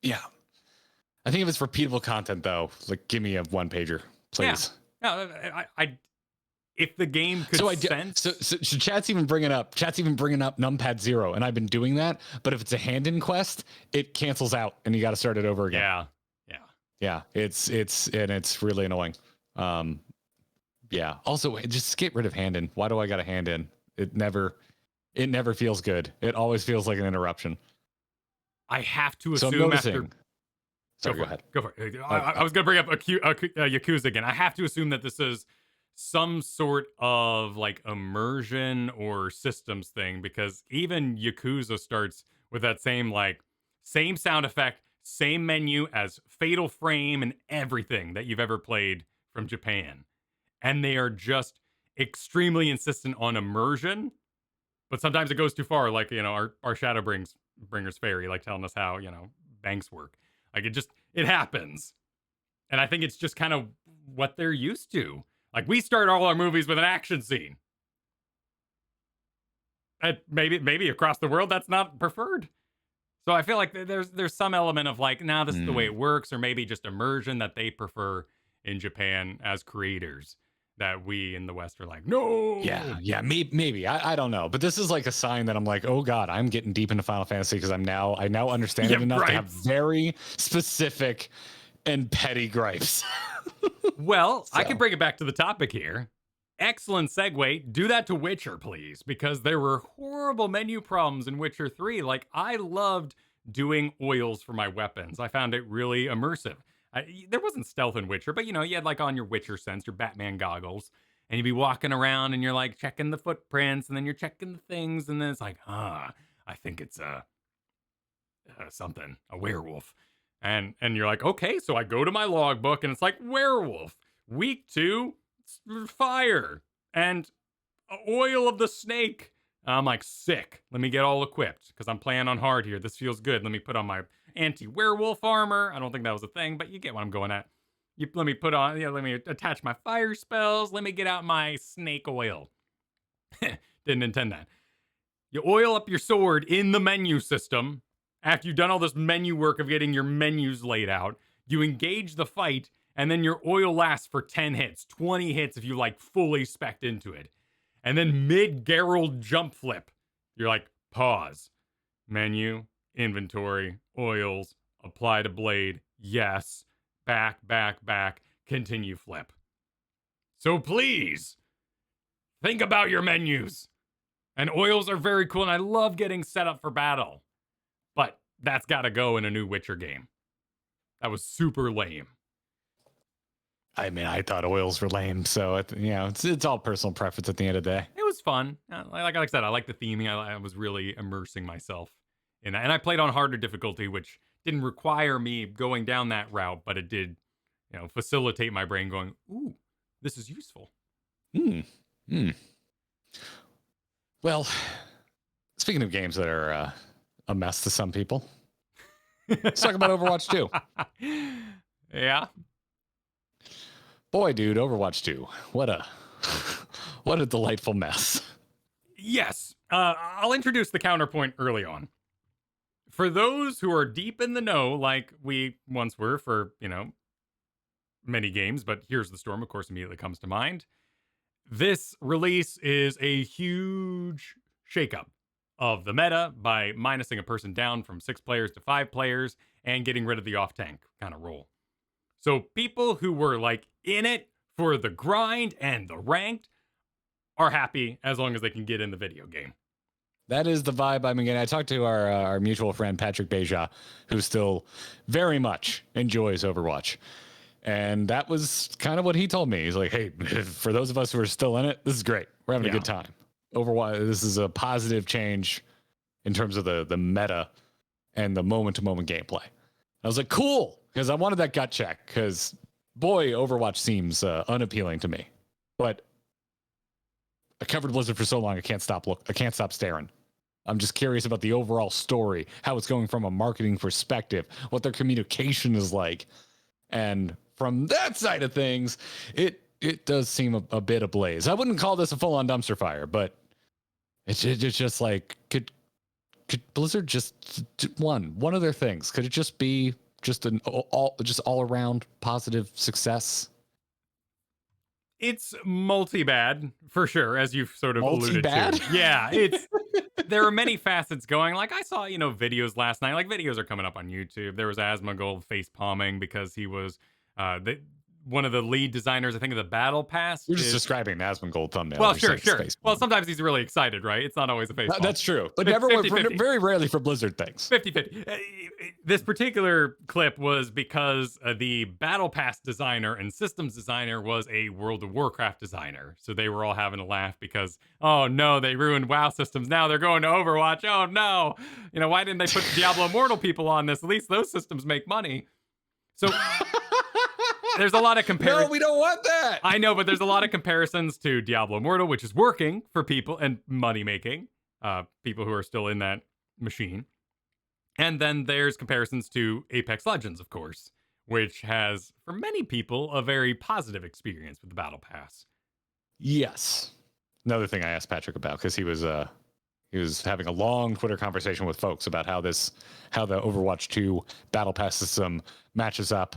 Yeah. I think if it's repeatable content, though, like give me a one pager, please.
Yeah. No, if the game could sense.
So chat's even bringing up numpad 0, and I've been doing that. But if it's a hand-in quest, it cancels out, and you got to start it over again. Yeah. It's really annoying. Yeah. Also, just get rid of hand-in. Why do I got a hand-in? It never feels good. It always feels like an interruption.
I have to
So
assume
I'm
after.
noticing. Sorry, go ahead.
Go for it. I was going to bring up a Yakuza again. I have to assume that this is some sort of like immersion or systems thing, because even Yakuza starts with that same sound effect, same menu as Fatal Frame and everything that you've ever played from Japan. And they are just extremely insistent on immersion, but sometimes it goes too far, like, our Shadowbringers fairy, like telling us how, banks work. Like it happens. And I think it's just kind of what they're used to. Like we start all our movies with an action scene. And maybe across the world that's not preferred. So I feel like there's some element of like, nah, this is the way it works, or maybe just immersion that they prefer in Japan as creators that we in the West are like, no.
Yeah, maybe. I don't know. But this is like a sign that I'm like, oh God, I'm getting deep into Final Fantasy because I now understand it enough to have very specific and petty gripes.
Well, so. I can bring it back to the topic here. Excellent segue. Do that to Witcher, please, because there were horrible menu problems in Witcher 3. Like, I loved doing oils for my weapons. I found it really immersive. There wasn't stealth in Witcher, but, you had like on your Witcher sense, your Batman goggles, and you'd be walking around and you're like checking the footprints, and then you're checking the things, and then it's like, I think it's a werewolf. And you're like, okay, so I go to my logbook and it's like werewolf, week 2, fire, and oil of the snake. I'm like, sick. Let me get all equipped because I'm playing on hard here. This feels good. Let me put on my anti-werewolf armor. I don't think that was a thing, but you get what I'm going at. Let me put on, let me attach my fire spells. Let me get out my snake oil. Didn't intend that. You oil up your sword in the menu system. After you've done all this menu work of getting your menus laid out, You engage the fight, and then your oil lasts for 10 hits, 20 hits if you like fully spec'd into it. And then mid-Geralt jump flip, you're like, pause, menu, inventory, oils, apply to blade, yes, back, continue flip. So please, think about your menus. And oils are very cool, and I love getting set up for battle. But that's got to go in a new Witcher game. That was super lame.
I mean, I thought oils were lame, so it's all personal preference at the end of the day.
It was fun. Like I said, I like the theming. I was really immersing myself in that. And I played on harder difficulty, which didn't require me going down that route, but it did, facilitate my brain going, ooh, this is useful.
Well, speaking of games that are a mess to some people, let's talk about Overwatch 2.
Yeah.
Boy, dude, Overwatch 2. What a delightful mess.
Yes. I'll introduce the counterpoint early on. For those who are deep in the know, like we once were for, many games, but Here's the Storm, of course, immediately comes to mind. This release is a huge shakeup of the meta by minusing a person down from 6 players to 5 players and getting rid of the off-tank kind of role. So people who were like in it for the grind and the ranked are happy as long as they can get in the video game.
That is the vibe I'm getting. I talked to our mutual friend, Patrick Beja, who still very much enjoys Overwatch. And that was kind of what he told me. He's like, hey, for those of us who are still in it, this is great. We're having a good time. Overwatch, this is a positive change in terms of the meta and the moment-to-moment gameplay. I was like, cool, because I wanted that gut check, because, boy, Overwatch seems unappealing to me. But I covered Blizzard for so long, I can't stop staring. I'm just curious about the overall story, how it's going from a marketing perspective, what their communication is like. And from that side of things, it does seem a bit ablaze. I wouldn't call this a full-on dumpster fire, but it's just like, could Blizzard just one of their things? Could it just be just an all around positive success?
It's multi-bad for sure, as you've sort of alluded
Multi-bad?
to. Yeah, there are many facets going. Like I saw, videos last night. Like videos are coming up on YouTube. There was Asmongold face palming because he was one of the lead designers, I think, of the Battle Pass.
You're just describing an Asmongold thumbnail.
Well, sure. Well, sometimes he's really excited, right? It's not always a face palm.
That's true. But
50-50.
Very rarely for Blizzard things.
50-50. This particular clip was because the Battle Pass designer and systems designer was a World of Warcraft designer. So they were all having a laugh because, oh no, they ruined WoW systems. Now they're going to Overwatch. Oh no. Why didn't they put Diablo Immortal people on this? At least those systems make money. So there's a lot of comparisons.
No, we don't want that.
I know, but there's a lot of comparisons to Diablo Immortal, which is working for people and money making, people who are still in that machine. And then there's comparisons to Apex Legends, of course, which has, for many people, a very positive experience with the Battle Pass.
Yes. Another thing I asked Patrick about, because he was having a long Twitter conversation with folks about how the Overwatch 2 Battle Pass system matches up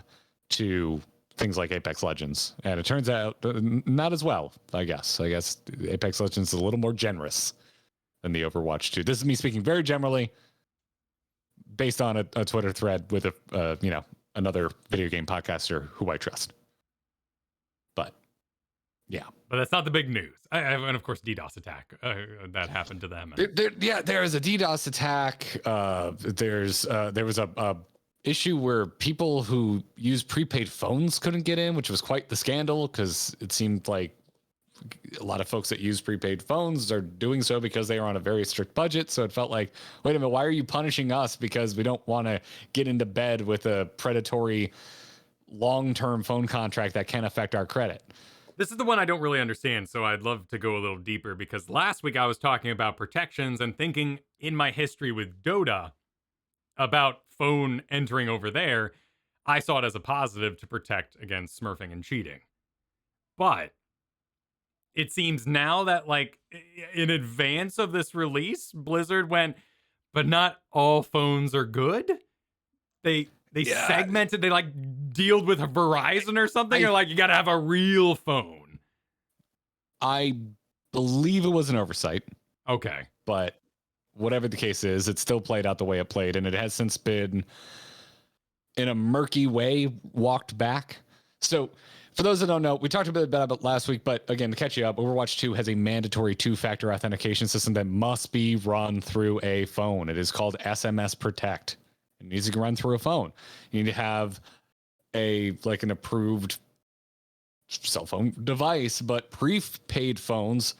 to things like Apex Legends. And it turns out not as well, I guess. I guess Apex Legends is a little more generous than the Overwatch 2. This is me speaking very generally based on a Twitter thread with another video game podcaster who I trust. But yeah.
But that's not the big news. And of course, Ddos Attack. That happened to them.
There is a Ddos Attack. There was a issue where people who use prepaid phones couldn't get in, which was quite the scandal because it seemed like a lot of folks that use prepaid phones are doing so because they are on a very strict budget. So it felt like, wait a minute, why are you punishing us because we don't want to get into bed with a predatory long-term phone contract that can affect our credit?
This is the one I don't really understand, so I'd love to go a little deeper because last week I was talking about protections and thinking in my history with Dota about phone entering over there, I saw it as a positive to protect against smurfing and cheating. But it seems now that, like, in advance of this release, Blizzard went, but not all phones are good. They segmented, they like dealed with Verizon or something? Or like you got to have a real phone?
I believe it was an oversight.
Okay.
But whatever the case is, it still played out the way it played. And it has since been, in a murky way, walked back. So for those that don't know, we talked a bit about it last week, but again, to catch you up, Overwatch 2 has a mandatory 2-factor authentication system that must be run through a phone. It is called SMS Protect. It needs to run through a phone. You need to have an approved cell phone device, but prepaid phones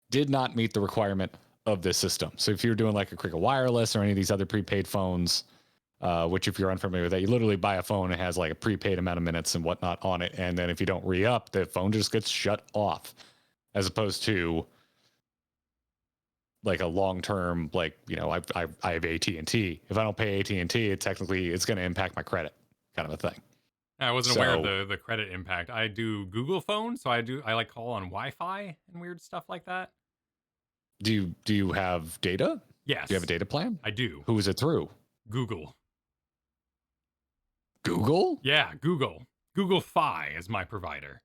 did not meet the requirement of this system. So if you're doing like a Cricket Wireless or any of these other prepaid phones, which if you're unfamiliar with that, you literally buy a phone, it has like a prepaid amount of minutes and whatnot on it. And then if you don't re-up, the phone just gets shut off, as opposed to like a long-term, like, you know, I have AT&T. If I don't pay AT&T, it's going to impact my credit, kind of a thing.
I wasn't aware of the credit impact. I do Google phone, so I like call on Wi-Fi and weird stuff like that.
Do you have data?
Yes.
Do you have a data plan?
I do.
Who is it through?
Google.
Google?
Yeah, Google. Google Fi is my provider.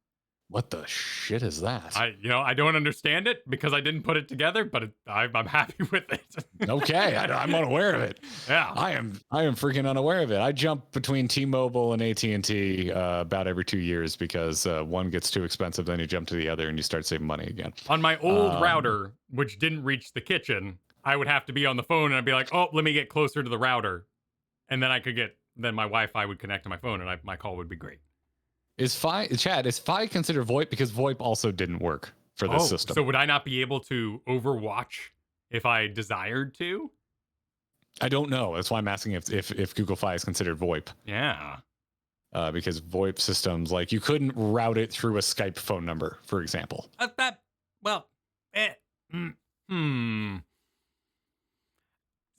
What the shit is that?
I don't understand it because I didn't put it together, but I'm happy with it.
Okay, I'm unaware of it.
Yeah,
I am freaking unaware of it. I jump between T-Mobile and AT&T about every 2 years because one gets too expensive, then you jump to the other and you start saving money again.
On my old router, which didn't reach the kitchen, I would have to be on the phone and I'd be like, oh, let me get closer to the router, and then then my Wi-Fi would connect to my phone and my call would be great.
Is Fi considered VoIP? Because VoIP also didn't work for this system.
So would I not be able to Overwatch if I desired to?
I don't know. That's why I'm asking if Google Fi is considered VoIP.
Yeah.
Because VoIP systems, like, you couldn't route it through a Skype phone number, for example.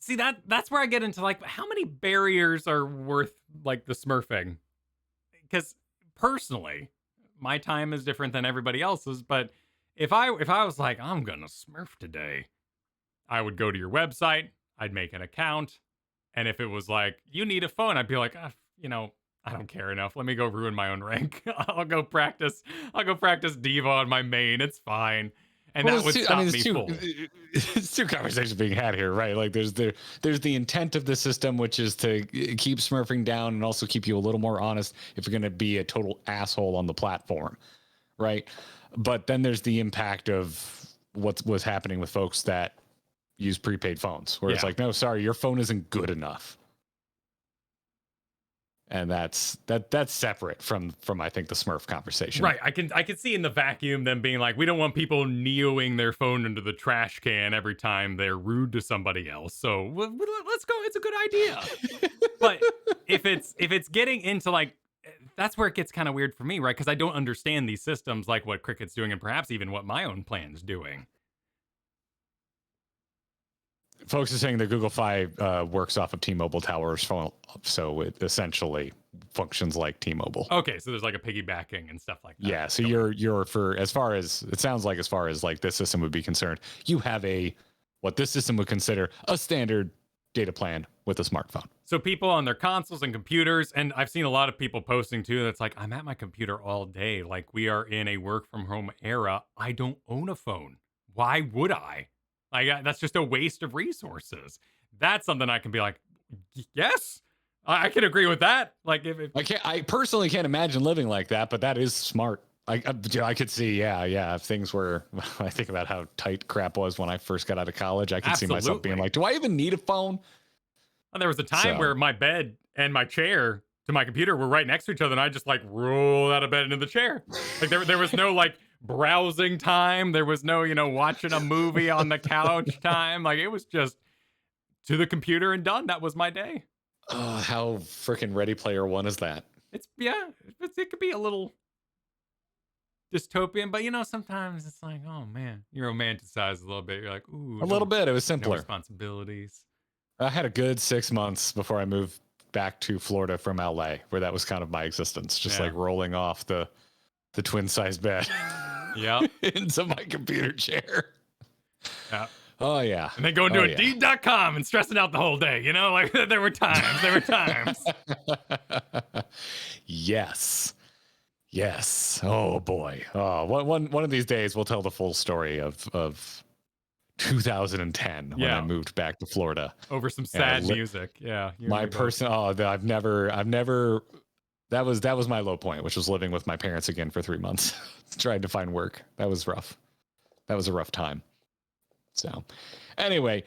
See, that's where I get into, like, how many barriers are worth, like, the smurfing? Because personally, my time is different than everybody else's, but if I was like, I'm gonna smurf today, I would go to your website, I'd make an account, and if it was like, you need a phone, I'd be like, I don't care enough. Let me go ruin my own rank. I'll go practice Diva on my main. It's fine. And that would stop me full.
It's two conversations being had here, right? Like there's the intent of the system, which is to keep smurfing down and also keep you a little more honest if you're going to be a total asshole on the platform, right? But then there's the impact of what's happening with folks that use prepaid phones, where it's like, no, sorry, your phone isn't good enough. And that's separate from I think the Smurf conversation.
Right. I can see in the vacuum them being like, we don't want people neoing their phone into the trash can every time they're rude to somebody else. So let's go. It's a good idea. But if it's getting into, like, that's where it gets kind of weird for me, right? Because I don't understand these systems, like what Cricket's doing and perhaps even what my own plan's doing.
Folks are saying that Google Fi works off of T-Mobile towers, so it essentially functions like T-Mobile.
Okay, so there's like a piggybacking and stuff like that.
Yeah, so you're for, as far as it sounds like, as far as like this system would be concerned, you have what this system would consider a standard data plan with a smartphone.
So people on their consoles and computers, and I've seen a lot of people posting too, that's like, I'm at my computer all day. Like, we are in a work from home era. I don't own a phone. Why would I? Like, that's just a waste of resources. That's something I can be like, yes, I can agree with that. Like,
I personally can't imagine living like that, but that is smart. I could see, if things were, I think about how tight crap was when I first got out of college. I could see myself being like, do I even need a phone?
And there was a time where my bed and my chair to my computer were right next to each other, and I just like roll out of bed into the chair. Like there was no like browsing time. There was no, watching a movie on the couch time. Like, it was just to the computer and done. That was my day.
Oh, how freaking Ready Player One is that?
It could be a little dystopian, but sometimes it's like, oh man, you romanticize a little bit. You're like, ooh,
a little bit. It was simpler.
No responsibilities.
I had a good 6 months before I moved back to Florida from LA, where that was kind of my existence, just like rolling off the twin size bed.
Yeah.
Into my computer chair.
Yeah.
Oh yeah.
And then going to Indeed.com and stressing out the whole day, like there were times.
Yes. Yes. Oh boy. Oh, one of these days we'll tell the full story of 2010 when I moved back to Florida
over some sad music. Yeah.
My personal, I've never. That was my low point, which was living with my parents again for 3 months, trying to find work. That was rough. That was a rough time. So, anyway,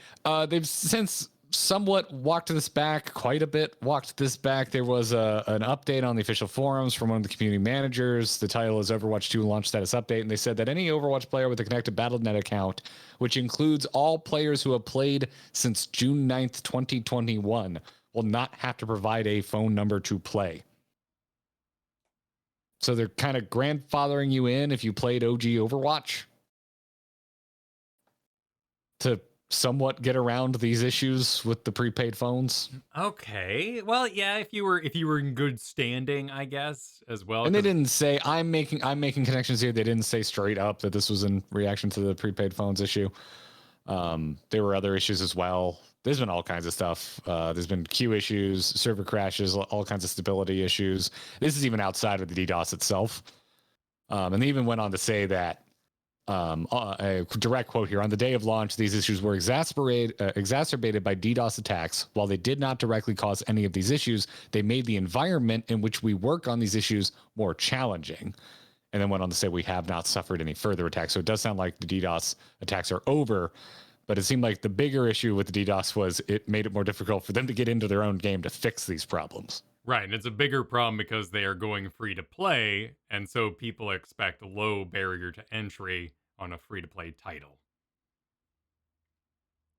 they've since somewhat walked this back quite a bit. There was an update on the official forums from one of the community managers. The title is Overwatch 2 launch status update, and they said that any Overwatch player with a connected Battle.net account, which includes all players who have played since June 9th, 2021, will not have to provide a phone number to play. So they're kind of grandfathering you in if you played OG Overwatch to somewhat get around these issues with the prepaid phones.
Okay. Well, yeah, if you were in good standing, I guess, as well.
And they didn't say I'm making connections here. They didn't say straight up that this was in reaction to the prepaid phones issue. There were other issues as well. There's been all kinds of stuff. There's been queue issues, server crashes, all kinds of stability issues. This is even outside of the DDoS itself. And they even went on to say that, a direct quote here, on the day of launch, these issues were exacerbated by DDoS attacks. While they did not directly cause any of these issues, they made the environment in which we work on these issues more challenging. And then went on to say we have not suffered any further attacks. So it does sound like the DDoS attacks are over. But it seemed like the bigger issue with the DDoS was it made it more difficult for them to get into their own game to fix these problems.
Right, and it's a bigger problem because they are going free to play, and so people expect a low barrier to entry on a free to play title.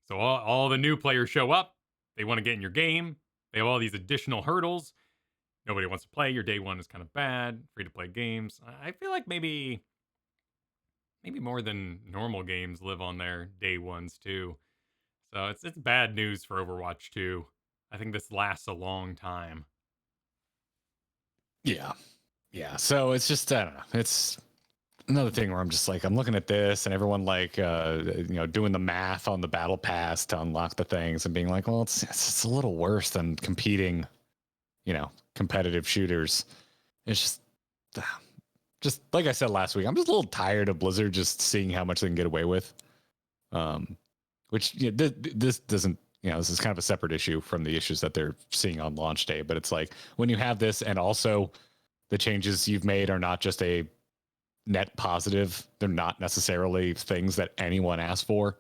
So all the new players show up, they want to get in your game, they have all these additional hurdles. Nobody wants to play, your day one is kind of bad, free to play games. I feel like maybe more than normal games live on their day ones too. So it's bad news for Overwatch 2. I think this lasts a long time.
Yeah. So it's just, I don't know. It's another thing where I'm just like, I'm looking at this and everyone like, doing the math on the battle pass to unlock the things and being like, well, it's a little worse than competing, competitive shooters. It's just like I said last week, I'm just a little tired of Blizzard just seeing how much they can get away with. Which this doesn't, this is kind of a separate issue from the issues that they're seeing on launch day. But it's like when you have this and also the changes you've made are not just a net positive, they're not necessarily things that anyone asked for.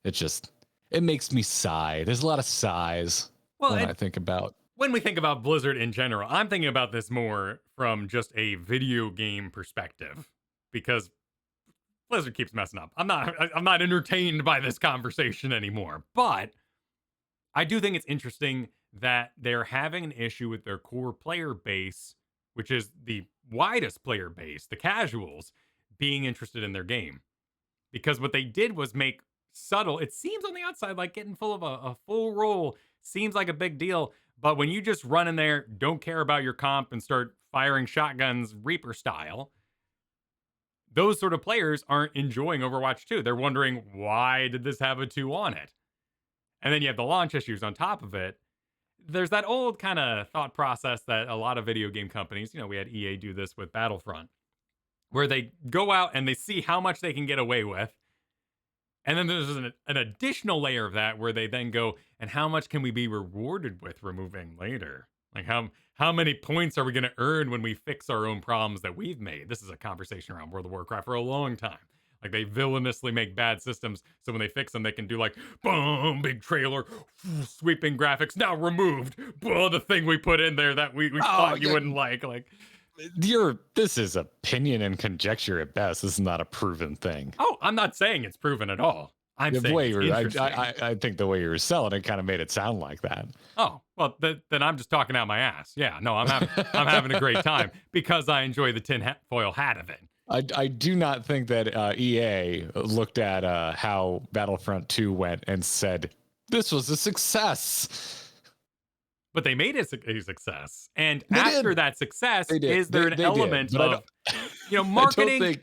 It makes me sigh. There's a lot of sighs when I think about.
When we think about Blizzard in general, I'm thinking about this more from just a video game perspective because Blizzard keeps messing up. I'm not entertained by this conversation anymore, but I do think it's interesting that they're having an issue with their core player base, which is the widest player base, the casuals, being interested in their game. Because what they did was make subtle, it seems on the outside like getting full of a full roll seems like a big deal, but when you just run in there, don't care about your comp and start firing shotguns Reaper style, those sort of players aren't enjoying Overwatch 2. They're wondering, why did this have a 2 on it? And then you have the launch issues on top of it. There's that old kind of thought process that a lot of video game companies, we had EA do this with Battlefront, where they go out and they see how much they can get away with. And then there's an additional layer of that where they then go, and how much can we be rewarded with removing later? Like how many points are we going to earn when we fix our own problems that we've made? This is a conversation around World of Warcraft for a long time. Like they villainously make bad systems, so when they fix them, they can do like, boom, big trailer, sweeping graphics, now removed. The thing we put in there that we thought you wouldn't like.
This is opinion and conjecture at best. This is not a proven thing.
Oh, I'm not saying it's proven at all. I'm saying it's interesting.
I think the way you were selling it kind of made it sound like that.
Oh, well, then I'm just talking out my ass. Yeah, no, I'm having a great time because I enjoy the tinfoil hat of it.
I do not think that EA looked at how Battlefront 2 went and said, this was a success.
But they made it a success. And after that success, is there an element of marketing?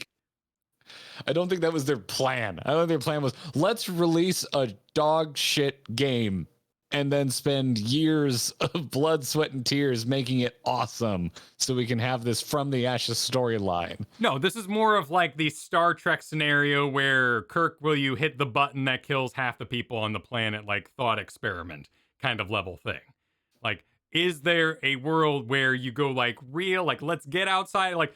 I don't think that was their plan. I don't think their plan was, let's release a dog shit game and then spend years of blood, sweat, and tears making it awesome so we can have this from the ashes storyline.
No, this is more of like the Star Trek scenario where Kirk, will you hit the button that kills half the people on the planet, like thought experiment kind of level thing. Like, is there a world where you go like real, like let's get outside, like,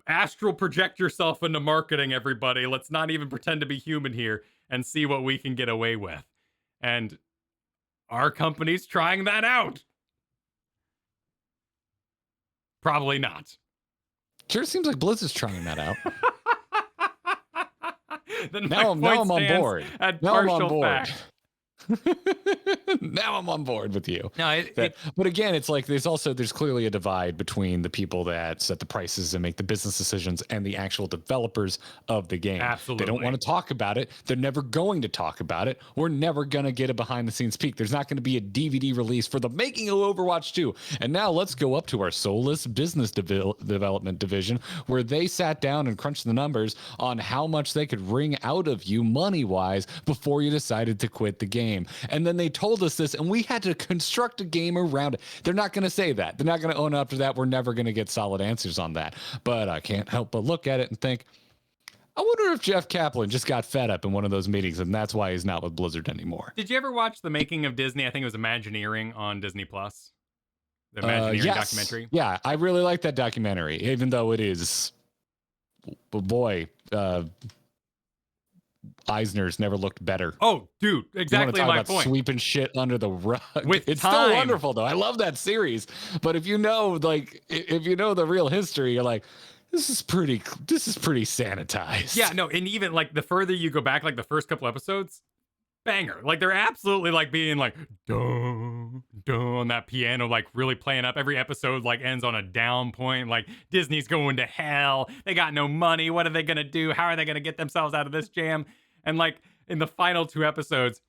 astral project yourself into marketing, everybody. Let's not even pretend to be human here and see what we can get away with. And our company's trying that out. Probably not.
Sure seems like Blizzard's trying that out.
Then
now I'm on board. Now I'm on board.
Fact.
Now I'm on board with you.
No,
but again, it's like there's clearly a divide between the people that set the prices and make the business decisions and the actual developers of the game.
Absolutely.
They don't want to talk about it. They're never going to talk about it. We're never going to get a behind the scenes peek. There's not going to be a DVD release for the making of Overwatch 2. And now let's go up to our soulless business development division, where they sat down and crunched the numbers on how much they could wring out of you money wise before you decided to quit the game. And then they told us this, and we had to construct a game around it. They're not going to say that. They're not going to own up to that. We're never going to get solid answers on that. But I can't help but look at it and think, I wonder if Jeff Kaplan just got fed up in one of those meetings, and that's why he's not with Blizzard anymore.
Did you ever watch the making of Disney? I think it was Imagineering on Disney Plus. The Imagineering documentary.
Yeah, I really like that documentary, even though it is, boy, Eisner's never looked better.
Oh, dude, exactly
you
my
about
point.
Sweeping shit under the rug.
It's
still wonderful, though. I love that series. But if you know the real history, you're like, this is pretty sanitized.
Yeah, no, and even like the further you go back, like the first couple episodes, banger. Like they're absolutely like being like dun dun on that piano, like really playing up. Every episode like ends on a down point. Like Disney's going to hell. They got no money. What are they gonna do? How are they gonna get themselves out of this jam? And like in the final 2 episodes,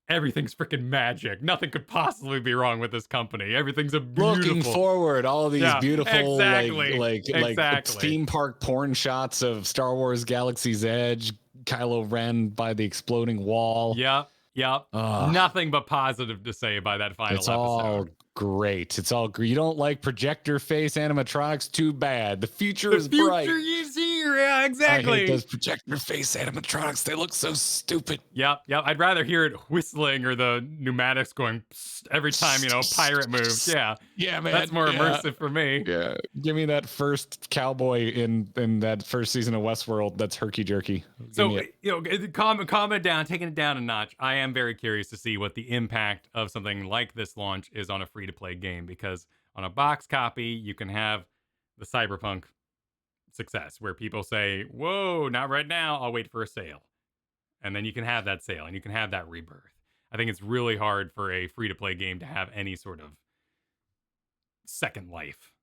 everything's freaking magic. Nothing could possibly be wrong with this company. Everything's a beautiful.
Looking forward, all of these beautiful like
exactly.
theme park porn shots of Star Wars Galaxy's Edge, Kylo Ren by the exploding wall.
Yep. Nothing but positive to say by that final episode.
All great. It's all great. You don't like projector face animatronics? Too bad. The future is bright.
The future is here. Yeah, exactly.
I hate those projector face animatronics. They look so stupid.
Yep. I'd rather hear it whistling or the pneumatics going every time, pirate moves. Yeah.
Yeah, man.
That's more immersive for me.
Yeah. Give me that first cowboy in that first season of Westworld. That's herky jerky.
So, calm it down, taking it down a notch. I am very curious to see what the impact of something like this launch is on a free-to-play game, because on a box copy, you can have the Cyberpunk success where people say, whoa, not right now, I'll wait for a sale. And then you can have that sale and you can have that rebirth. I think it's really hard for a free-to-play game to have any sort of second life.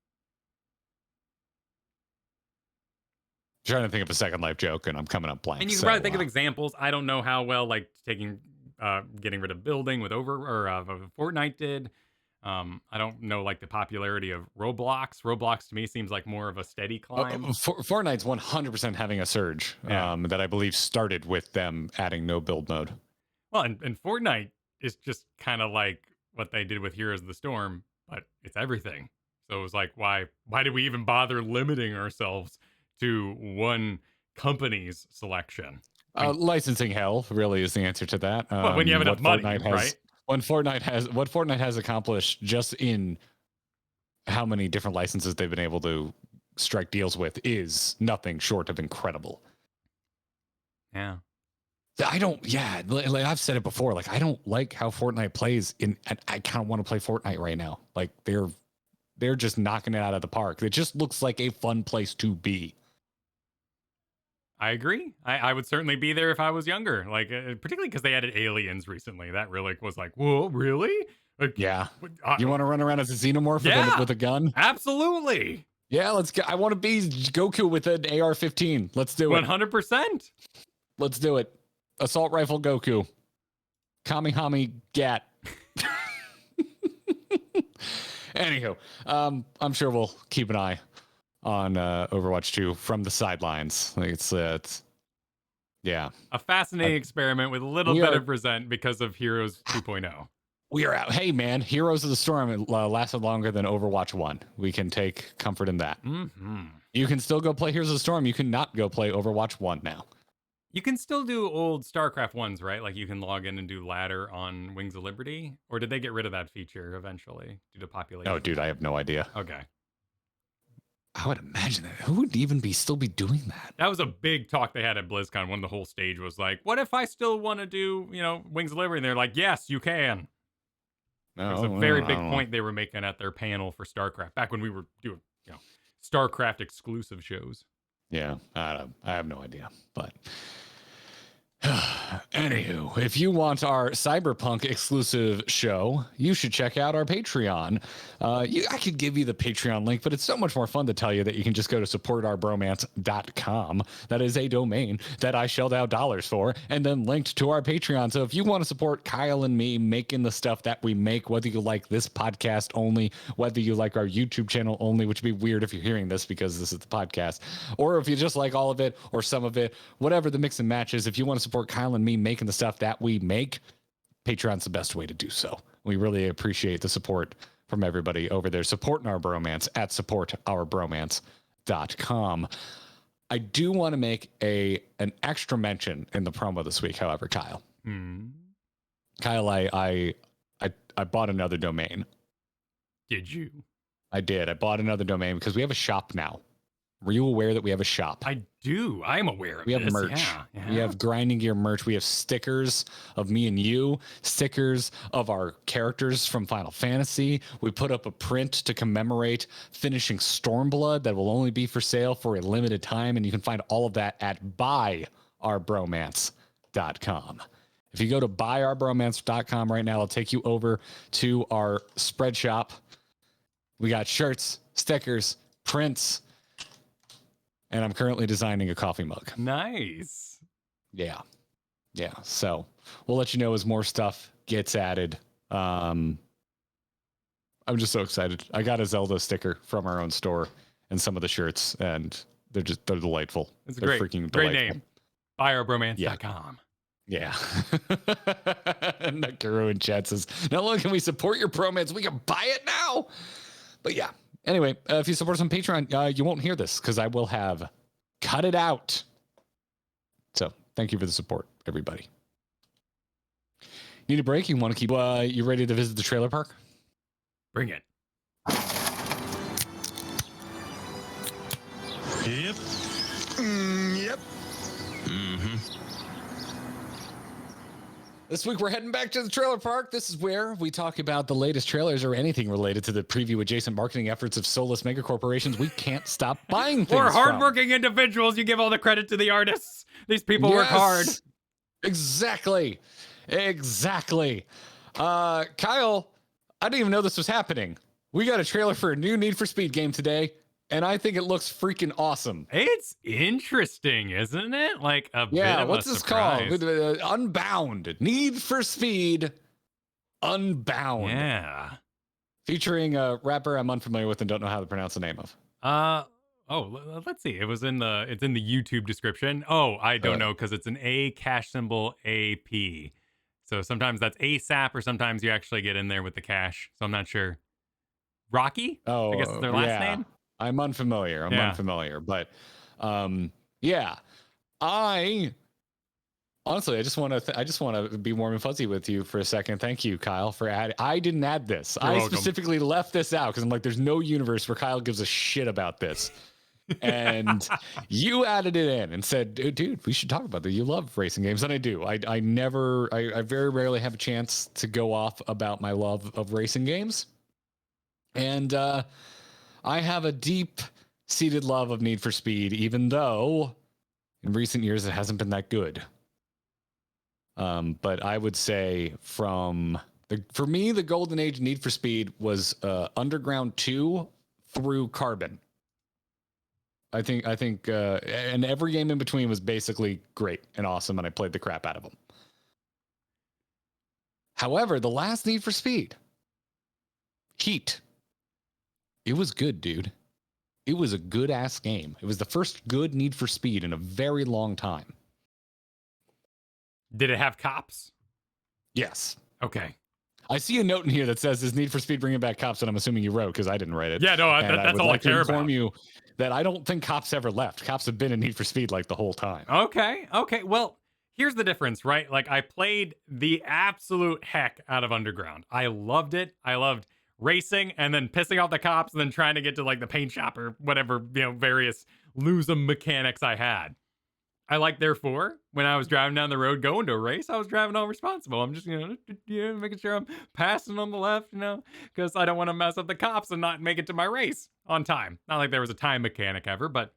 I'm trying to think of a second life joke, and I'm coming up blank.
And you can probably think of examples. I don't know how well, like getting rid of building with Fortnite did. I don't know like the popularity of Roblox. Roblox to me seems like more of a steady climb.
Fortnite's 100% having a surge that I believe started with them adding no build mode.
Well, and Fortnite is just kind of like what they did with Heroes of the Storm, but it's everything. So it was like, why did we even bother limiting ourselves to one company's selection?
Licensing hell really is the answer to that.
Well, when you have enough money, right?
What Fortnite has accomplished just in how many different licenses they've been able to strike deals with is nothing short of incredible.
Yeah.
Like I've said it before, like I don't like how Fortnite plays and I kind of want to play Fortnite right now. Like they're just knocking it out of the park. It just looks like a fun place to be.
I agree. I would certainly be there if I was younger, like particularly because they added aliens recently. That really was like, whoa, really? Like,
yeah. You want to run around as a xenomorph with a gun?
Absolutely.
Yeah, let's go. I want to be Goku with an AR-15. Let's do it.
100%.
Let's do it. Assault rifle Goku. Kamihami Gat. Anywho, I'm sure we'll keep an eye on Overwatch 2 from the sidelines. Like it's
a fascinating experiment with a little bit of resent because of Heroes 2.0.
We are out. Hey, man, Heroes of the Storm lasted longer than Overwatch 1. We can take comfort in that.
Mm-hmm.
You can still go play Heroes of the Storm. You cannot go play Overwatch 1 now.
You can still do old StarCraft ones, right? Like you can log in and do ladder on Wings of Liberty? Or did they get rid of that feature eventually due to population?
Oh, dude, I have no idea.
Okay.
I would imagine that. Who would even still be doing that?
That was a big talk they had at BlizzCon when the whole stage was like, what if I still want to do, Wings of Liberty? And they're like, yes, you can.
No,
It was a very big point they were making at their panel for StarCraft back when we were doing, StarCraft exclusive shows.
Yeah, I have no idea, but anywho, if you want our Cyberpunk exclusive show, you should check out our Patreon. I could give you the Patreon link, but it's so much more fun to tell you that you can just go to supportourbromance.com. That is a domain that I shelled out dollars for and then linked to our Patreon. So if you want to support Kyle and me making the stuff that we make, whether you like this podcast only, whether you like our YouTube channel only, which would be weird if you're hearing this because this is the podcast, or if you just like all of it or some of it, whatever the mix and match is, if you want to support Kyle and me making the stuff that we make, Patreon's the best way to do so. We really appreciate the support from everybody over there supporting our bromance at supportourbromance.com. I do want to make an extra mention in the promo this week, however, Kyle. Kyle, I bought another domain.
Did you?
I did. I bought another domain because we have a shop now. Were you aware that we have a shop?
I do. I am aware of
We have
this.
merch.
Yeah.
We have grinding gear merch. We have stickers of me and you, stickers of our characters from Final Fantasy. We put up a print to commemorate finishing Stormblood that will only be for sale for a limited time. And you can find all of that at buyOurBromance.com. If you go to buyOurBromance.com right now, it'll take you over to our spread shop. We got shirts, stickers, prints, and I'm currently designing a coffee mug.
Nice.
Yeah. So we'll let you know as more stuff gets added. I'm just so excited. I got a Zelda sticker from our own store and some of the shirts, and they're delightful.
It's a
they're
great
freaking
delightful
delightful.
name. BuyOurBromance.com.
Yeah. And Nakuru in chat says, not only can we support your bromance, we can buy it now. But yeah. Anyway, if you support us on Patreon, you won't hear this because I will have cut it out. So thank you for the support, everybody. Need a break? You want to keep, you ready to visit the trailer park?
Bring it.
Yep. Yep.
This week, we're heading back to the trailer park. This is where we talk about the latest trailers or anything related to the preview adjacent marketing efforts of soulless mega corporations we can't stop buying things
For
from.
hardworking individuals, you give all the credit to the artists. These people work hard.
Exactly. Kyle, I didn't even know this was happening. We got a trailer for a new Need for Speed game today, and I think it looks freaking awesome.
It's interesting, isn't it? Like a bit of
what's
a
this
surprise.
called? Unbound. Need for Speed Unbound.
Yeah.
Featuring a rapper I'm unfamiliar with and don't know how to pronounce the name of.
Let's see. It's in the YouTube description. Oh, I don't know because it's an A cash symbol AP. So sometimes that's ASAP or sometimes you actually get in there with the cash. So I'm not sure. Rocky?
Oh,
I guess it's their last name.
I'm unfamiliar. Unfamiliar, but yeah. I honestly, I just want to be warm and fuzzy with you for a second. Thank you, Kyle, for adding. I didn't add this.
You're
I
welcome.
specifically left this out because I'm like, there's no universe where Kyle gives a shit about this. And you added it in and said, dude, we should talk about that. You love racing games. And I do. I very rarely have a chance to go off about my love of racing games. And I have a deep-seated love of Need for Speed, even though in recent years it hasn't been that good. But I would say for me, the golden age of Need for Speed was Underground 2 through Carbon. I think, and every game in between was basically great and awesome, and I played the crap out of them. However, the last Need for Speed, Heat, it was good, dude. It was a good ass game. It was the first good Need for Speed in a very long time.
Did it have cops?
Yes.
Okay.
I see a note in here that says, "Is Need for Speed bringing back cops?" And I'm assuming you wrote because I didn't write it.
Yeah, no,
And
that's
would
all
like
I care
to inform
about.
you that I don't think cops ever left. Cops have been in Need for Speed like the whole time.
Okay. Well, here's the difference, right? Like, I played the absolute heck out of Underground. I loved it. I loved racing and then pissing off the cops and then trying to get to like the paint shop or whatever, various lose 'em mechanics I had. Therefore, when I was driving down the road going to a race, I was driving all responsible. I'm just, making sure I'm passing on the left, because I don't want to mess up the cops and not make it to my race on time. Not like there was a time mechanic ever, but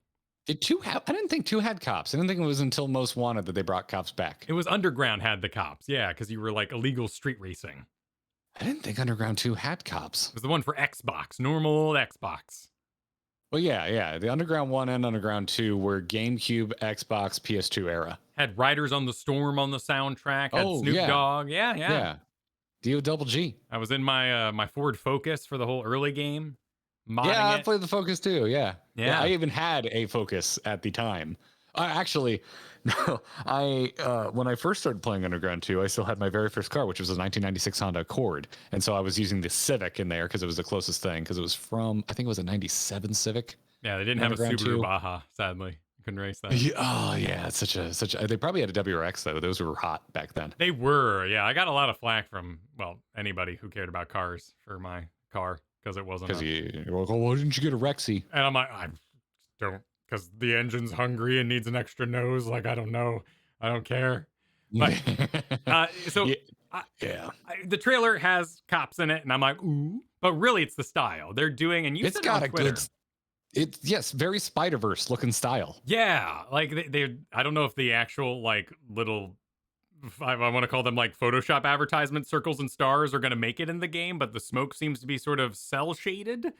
Did 2 have? I didn't think 2 had cops. I didn't think it was until Most Wanted that they brought cops back.
it was Underground had the cops. Yeah, because you were like illegal street racing.
I didn't think Underground 2 had cops.
It was the one for Xbox, normal old Xbox.
Well, yeah. The Underground 1 and Underground 2 were GameCube, Xbox, PS2 era.
Had Riders on the Storm on the soundtrack. Had
Oh,
Snoop
yeah.
Dogg. Yeah.
DOGG.
I was in my my Ford Focus for the whole early game. Modding
Yeah, I
it.
played the Focus too. Yeah.
Yeah.
I even had a Focus at the time. Actually, no. When I first started playing Underground 2, I still had my very first car, which was a 1996 Honda Accord, and so I was using the Civic in there because it was the closest thing. Because it was from, I think it was a '97 Civic.
Yeah, they didn't have a
Underground
Subaru
2.
Baja, sadly. You couldn't race that.
Yeah, oh yeah, it's such a. They probably had a WRX though. Those were hot back then.
They were, yeah. I got a lot of flack from, anybody who cared about cars for my car because it wasn't.
Because you're like, oh, why didn't you get a Rexy?
And I'm like, I don't, because the engine's hungry and needs an extra nose. Like, I don't know. I don't care. Like, the trailer has cops in it, and I'm like, ooh. But really, it's the style they're doing, and
It's
said
got
on
a
Twitter.
good. It's yes, very Spider-Verse looking style.
Yeah, like they I don't know if the actual like little, I want to call them like Photoshop advertisement circles and stars are going to make it in the game, but the smoke seems to be sort of cell shaded,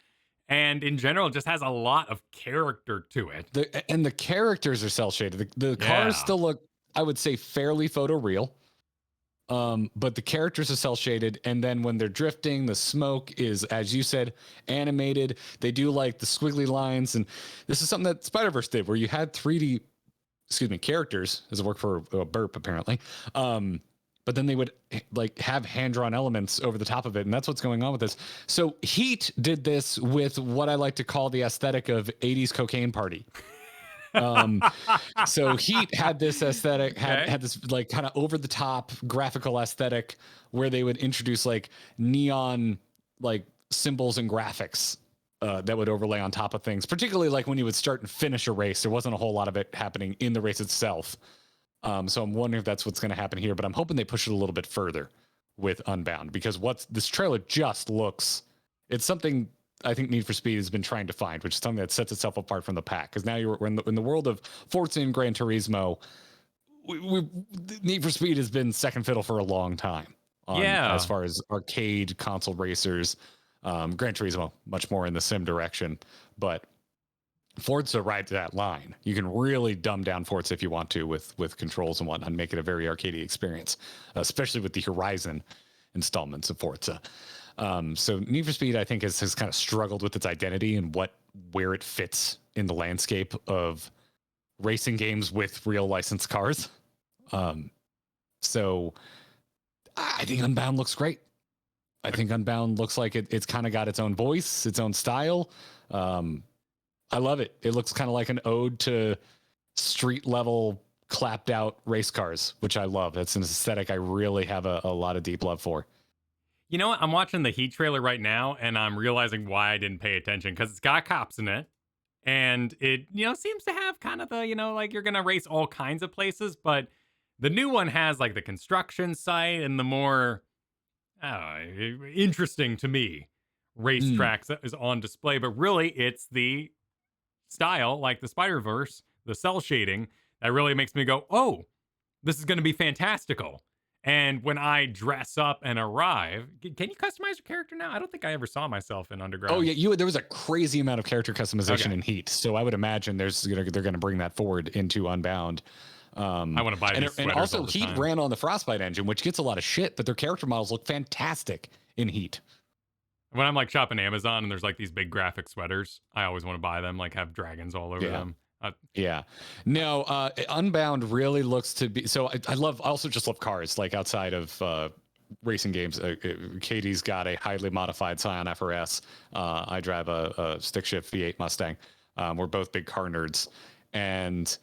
and in general, it just has a lot of character to it.
The characters are cell shaded. The cars still look, I would say, fairly photoreal. But the characters are cell shaded, and then when they're drifting, the smoke is, as you said, animated. They do like the squiggly lines, and this is something that Spider-Verse did, where you had 3D, characters. Doesn't work for a burp apparently. But then they would like have hand-drawn elements over the top of it, and that's what's going on with this. So Heat did this with what I like to call the aesthetic of 80s cocaine party. So Heat had this aesthetic, had this like kind of over the top graphical aesthetic where they would introduce like neon like symbols and graphics that would overlay on top of things, particularly like when you would start and finish a race. There wasn't a whole lot of it happening in the race itself. So I'm wondering if that's what's going to happen here, but I'm hoping they push it a little bit further with Unbound, because this trailer just looks, it's something I think Need for Speed has been trying to find, which is something that sets itself apart from the pack. Because now we're in the world of Forza and Gran Turismo. Need for Speed has been second fiddle for a long time. As far as arcade console racers, Gran Turismo much more in the sim direction, but Forza rides that line. You can really dumb down Forza if you want to with controls and whatnot, and make it a very arcadey experience, especially with the Horizon installments of Forza. So Need for Speed, I think, has kind of struggled with its identity and where it fits in the landscape of racing games with real licensed cars. So I think Unbound looks great. I think Unbound looks like it's kind of got its own voice, its own style. I love it. It looks kind of like an ode to street level clapped out race cars, which I love. That's an aesthetic I really have a lot of deep love for.
You know what? I'm watching the Heat trailer right now, and I'm realizing why I didn't pay attention, because it's got cops in it, and it, seems to have kind of the, like you're going to race all kinds of places, but the new one has like the construction site and the more interesting to me racetracks that is on display, but really it's the style, like the Spider-Verse, the cell shading, that really makes me go, oh, this is going to be fantastical. And when I dress up and arrive, can you customize your character now? I don't think I ever saw myself in Underground.
Oh yeah, there was a crazy amount of character customization in Heat, so I would imagine they're going to bring that forward into Unbound.
I want to buy these
and
sweaters
also
all the
Heat
time.
ran on the Frostbite engine, which gets a lot of shit, but their character models look fantastic in Heat.
When I'm like shopping Amazon and there's like these big graphic sweaters, I always want to buy them, like have dragons all over them.
No, Unbound really looks to be, so I also just love cars, like outside of racing games. Katie's got a highly modified Scion FRS. I drive a stick shift V8 Mustang. We're both big car nerds, and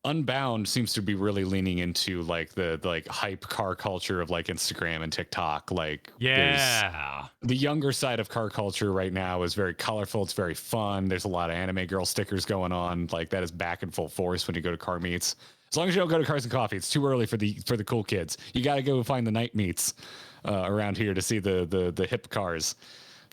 Unbound seems to be really leaning into like the like hype car culture of like Instagram and TikTok. Like,
Yeah,
the younger side of car culture right now is very colorful. It's very fun. There's a lot of anime girl stickers going on. Like, that is back in full force when you go to car meets. As long as you don't go to Cars and Coffee, it's too early for the cool kids. You got to go find the night meets around here to see the hip cars.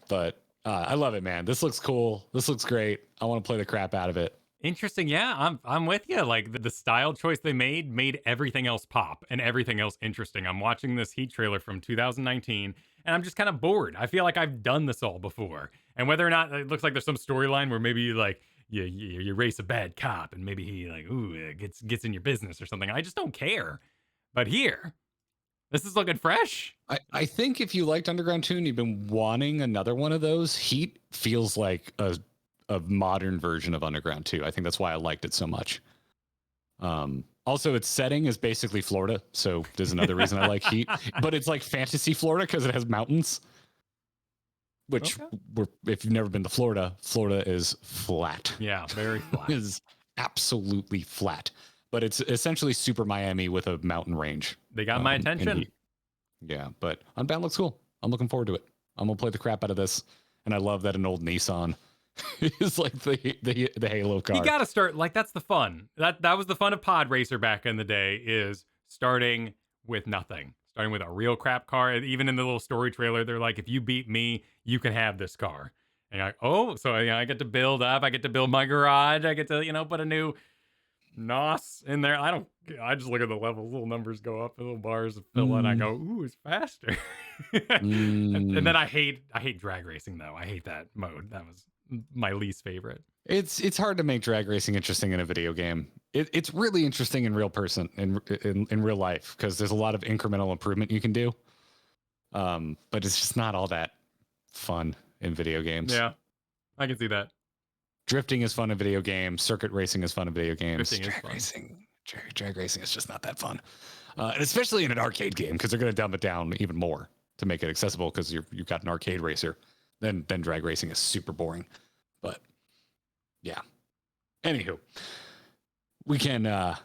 But I love it, man. This looks cool. This looks great. I want to play the crap out of it.
interesting. Yeah, I'm with you. Like the style choice they made everything else pop and everything else interesting. I'm watching this Heat trailer from 2019, and I'm just kind of bored. I feel like I've done this all before. And whether or not it looks like there's some storyline where maybe you race a bad cop and maybe he like gets in your business or something. I just don't care. But here, this is looking fresh.
I think if you liked Underground 2 and you've been wanting another one of those, Heat feels like a modern version of Underground 2. I think that's why I liked it so much. Also, its setting is basically Florida, so there's another reason I like Heat. But it's like fantasy Florida because it has mountains. Which, if you've never been to Florida, Florida is flat.
Yeah, very flat.
Is absolutely flat. But it's essentially Super Miami with a mountain range.
They got my attention.
Yeah, but Unbound looks cool. I'm looking forward to it. I'm gonna play the crap out of this, and I love that an old Nissan is like the Halo car.
You got to start like that's the fun. That was the fun of Pod Racer back in the day, is starting with nothing, starting with a real crap car. And even in the little story trailer, they're like, if you beat me, you can have this car. And you're like, oh, so I get to build up. I get to build my garage. I get to put a new NOS in there. I just look at the levels, little numbers go up, little bars fill in. I go, ooh, it's faster. And then I hate drag racing though. I hate that mode. That was my least favorite.
It's hard to make drag racing interesting in a video game. It's really interesting in real person in real life because there's a lot of incremental improvement you can do. But it's just not all that fun in video games.
Yeah, I can see that.
Drifting is fun in video games. Circuit racing is fun in video games. Drag racing is just not that fun, and especially in an arcade game because they're going to dumb it down even more to make it accessible because you've got an arcade racer. Then drag racing is super boring. But yeah. Anywho, we can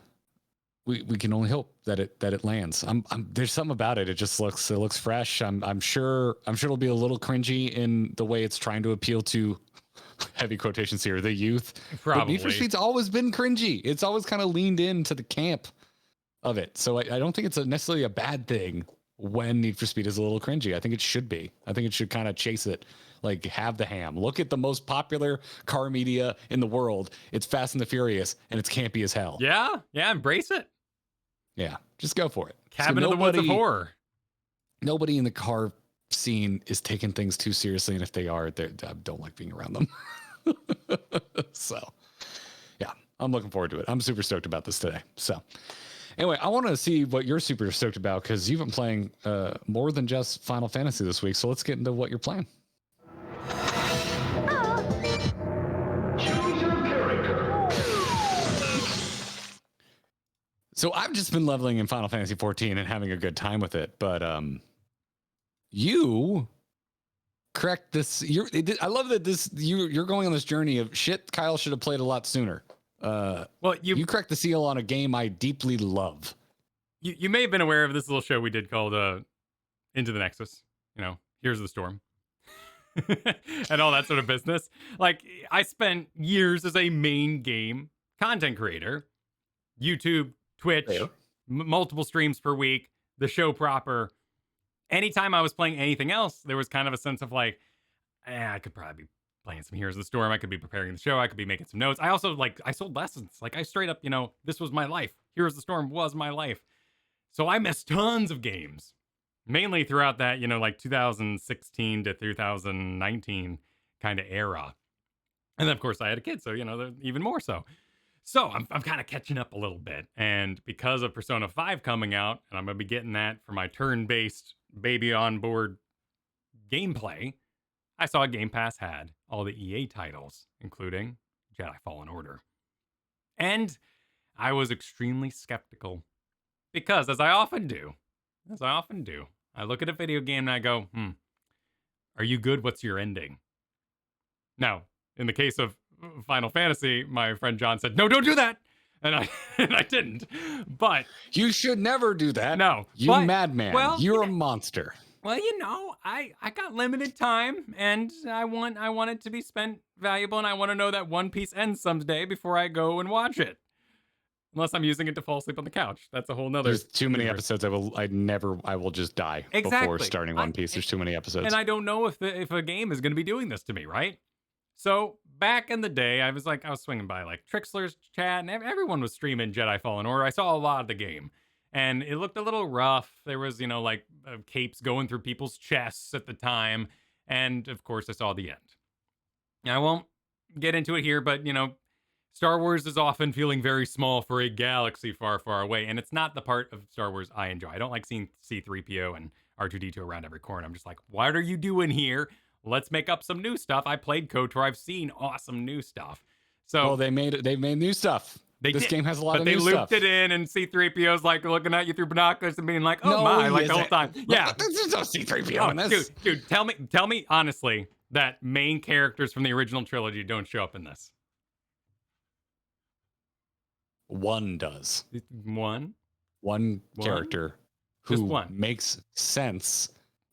we can only hope that it lands. There's something about it. It just looks fresh. I'm sure it'll be a little cringy in the way it's trying to appeal to heavy quotations here, the youth.
Probably.
But Need for Speed's always been cringy. It's always kind of leaned into the camp of it. So I don't think it's necessarily a bad thing when Need for Speed is a little cringy. I think it should be. I think it should kind of chase it. Like, have the ham. Look at the most popular car media in the world. It's Fast and the Furious, and it's campy as hell.
Yeah, embrace it.
Yeah, just go for it.
Cabin of the Woods of Horror.
Nobody in the car scene is taking things too seriously, and if they are, I don't like being around them. So, yeah, I'm looking forward to it. I'm super stoked about this today. So, anyway, I want to see what you're super stoked about because you've been playing more than just Final Fantasy this week. So let's get into what you're playing. So I've just been leveling in Final Fantasy 14 and having a good time with it, but you correct this. I love that you're going on this journey of shit. Kyle should have played a lot sooner.
Well, you
cracked the seal on a game I deeply love.
You may have been aware of this little show we did called Into the Nexus. Here's the Storm. And all that sort of business. Like, I spent years as a main game content creator. YouTube, Twitch, multiple streams per week, the show proper. Anytime I was playing anything else, there was kind of a sense of like, I could probably be playing some Heroes of the Storm. I could be preparing the show. I could be making some notes. I also, I sold lessons. Like, I straight up, this was my life. Heroes of the Storm was my life. So I missed tons of games. Mainly throughout that, 2016 to 2019 kind of era. And then, of course, I had a kid, so, even more so. So I'm kind of catching up a little bit. And because of Persona 5 coming out, and I'm going to be getting that for my turn-based baby on board gameplay, I saw Game Pass had all the EA titles, including Jedi Fallen Order. And I was extremely skeptical because, as I often do, as I often do. I look at a video game and I go, are you good? What's your ending? Now, in the case of Final Fantasy, my friend John said, no, don't do that. And I and I didn't. But
You should never do that.
no.
You
but,
madman.
well,
You're a monster.
Well, I got limited time and I want it to be spent valuable, and I want to know that One Piece ends someday before I go and watch it. Unless I'm using it to fall asleep on the couch. That's a whole nother.
There's too many episodes. I will just die before
Exactly.
starting One Piece. There's too many episodes.
And I don't know if a game is going to be doing this to me, right? So back in the day, I was swinging by like Trixler's chat, and everyone was streaming Jedi Fallen Order. I saw a lot of the game, and it looked a little rough. There was, capes going through people's chests at the time, and of course, I saw the end. Now, I won't get into it here, but Star Wars is often feeling very small for a galaxy far, far away, and it's not the part of Star Wars I enjoy. I don't like seeing C-3PO and R2-D2 around every corner. I'm just like, what are you doing here? Let's make up some new stuff. I played KOTOR. I've seen awesome new stuff. So
well, they've made new stuff. This game has a lot of new stuff.
But they looped it in, and C-3PO's like looking at you through binoculars and being like, "Oh
No,
my!" Like the whole time. Yeah,
there's no C-3PO in this.
Dude, tell me honestly that main characters from the original trilogy don't show up in this.
One does. One character who makes sense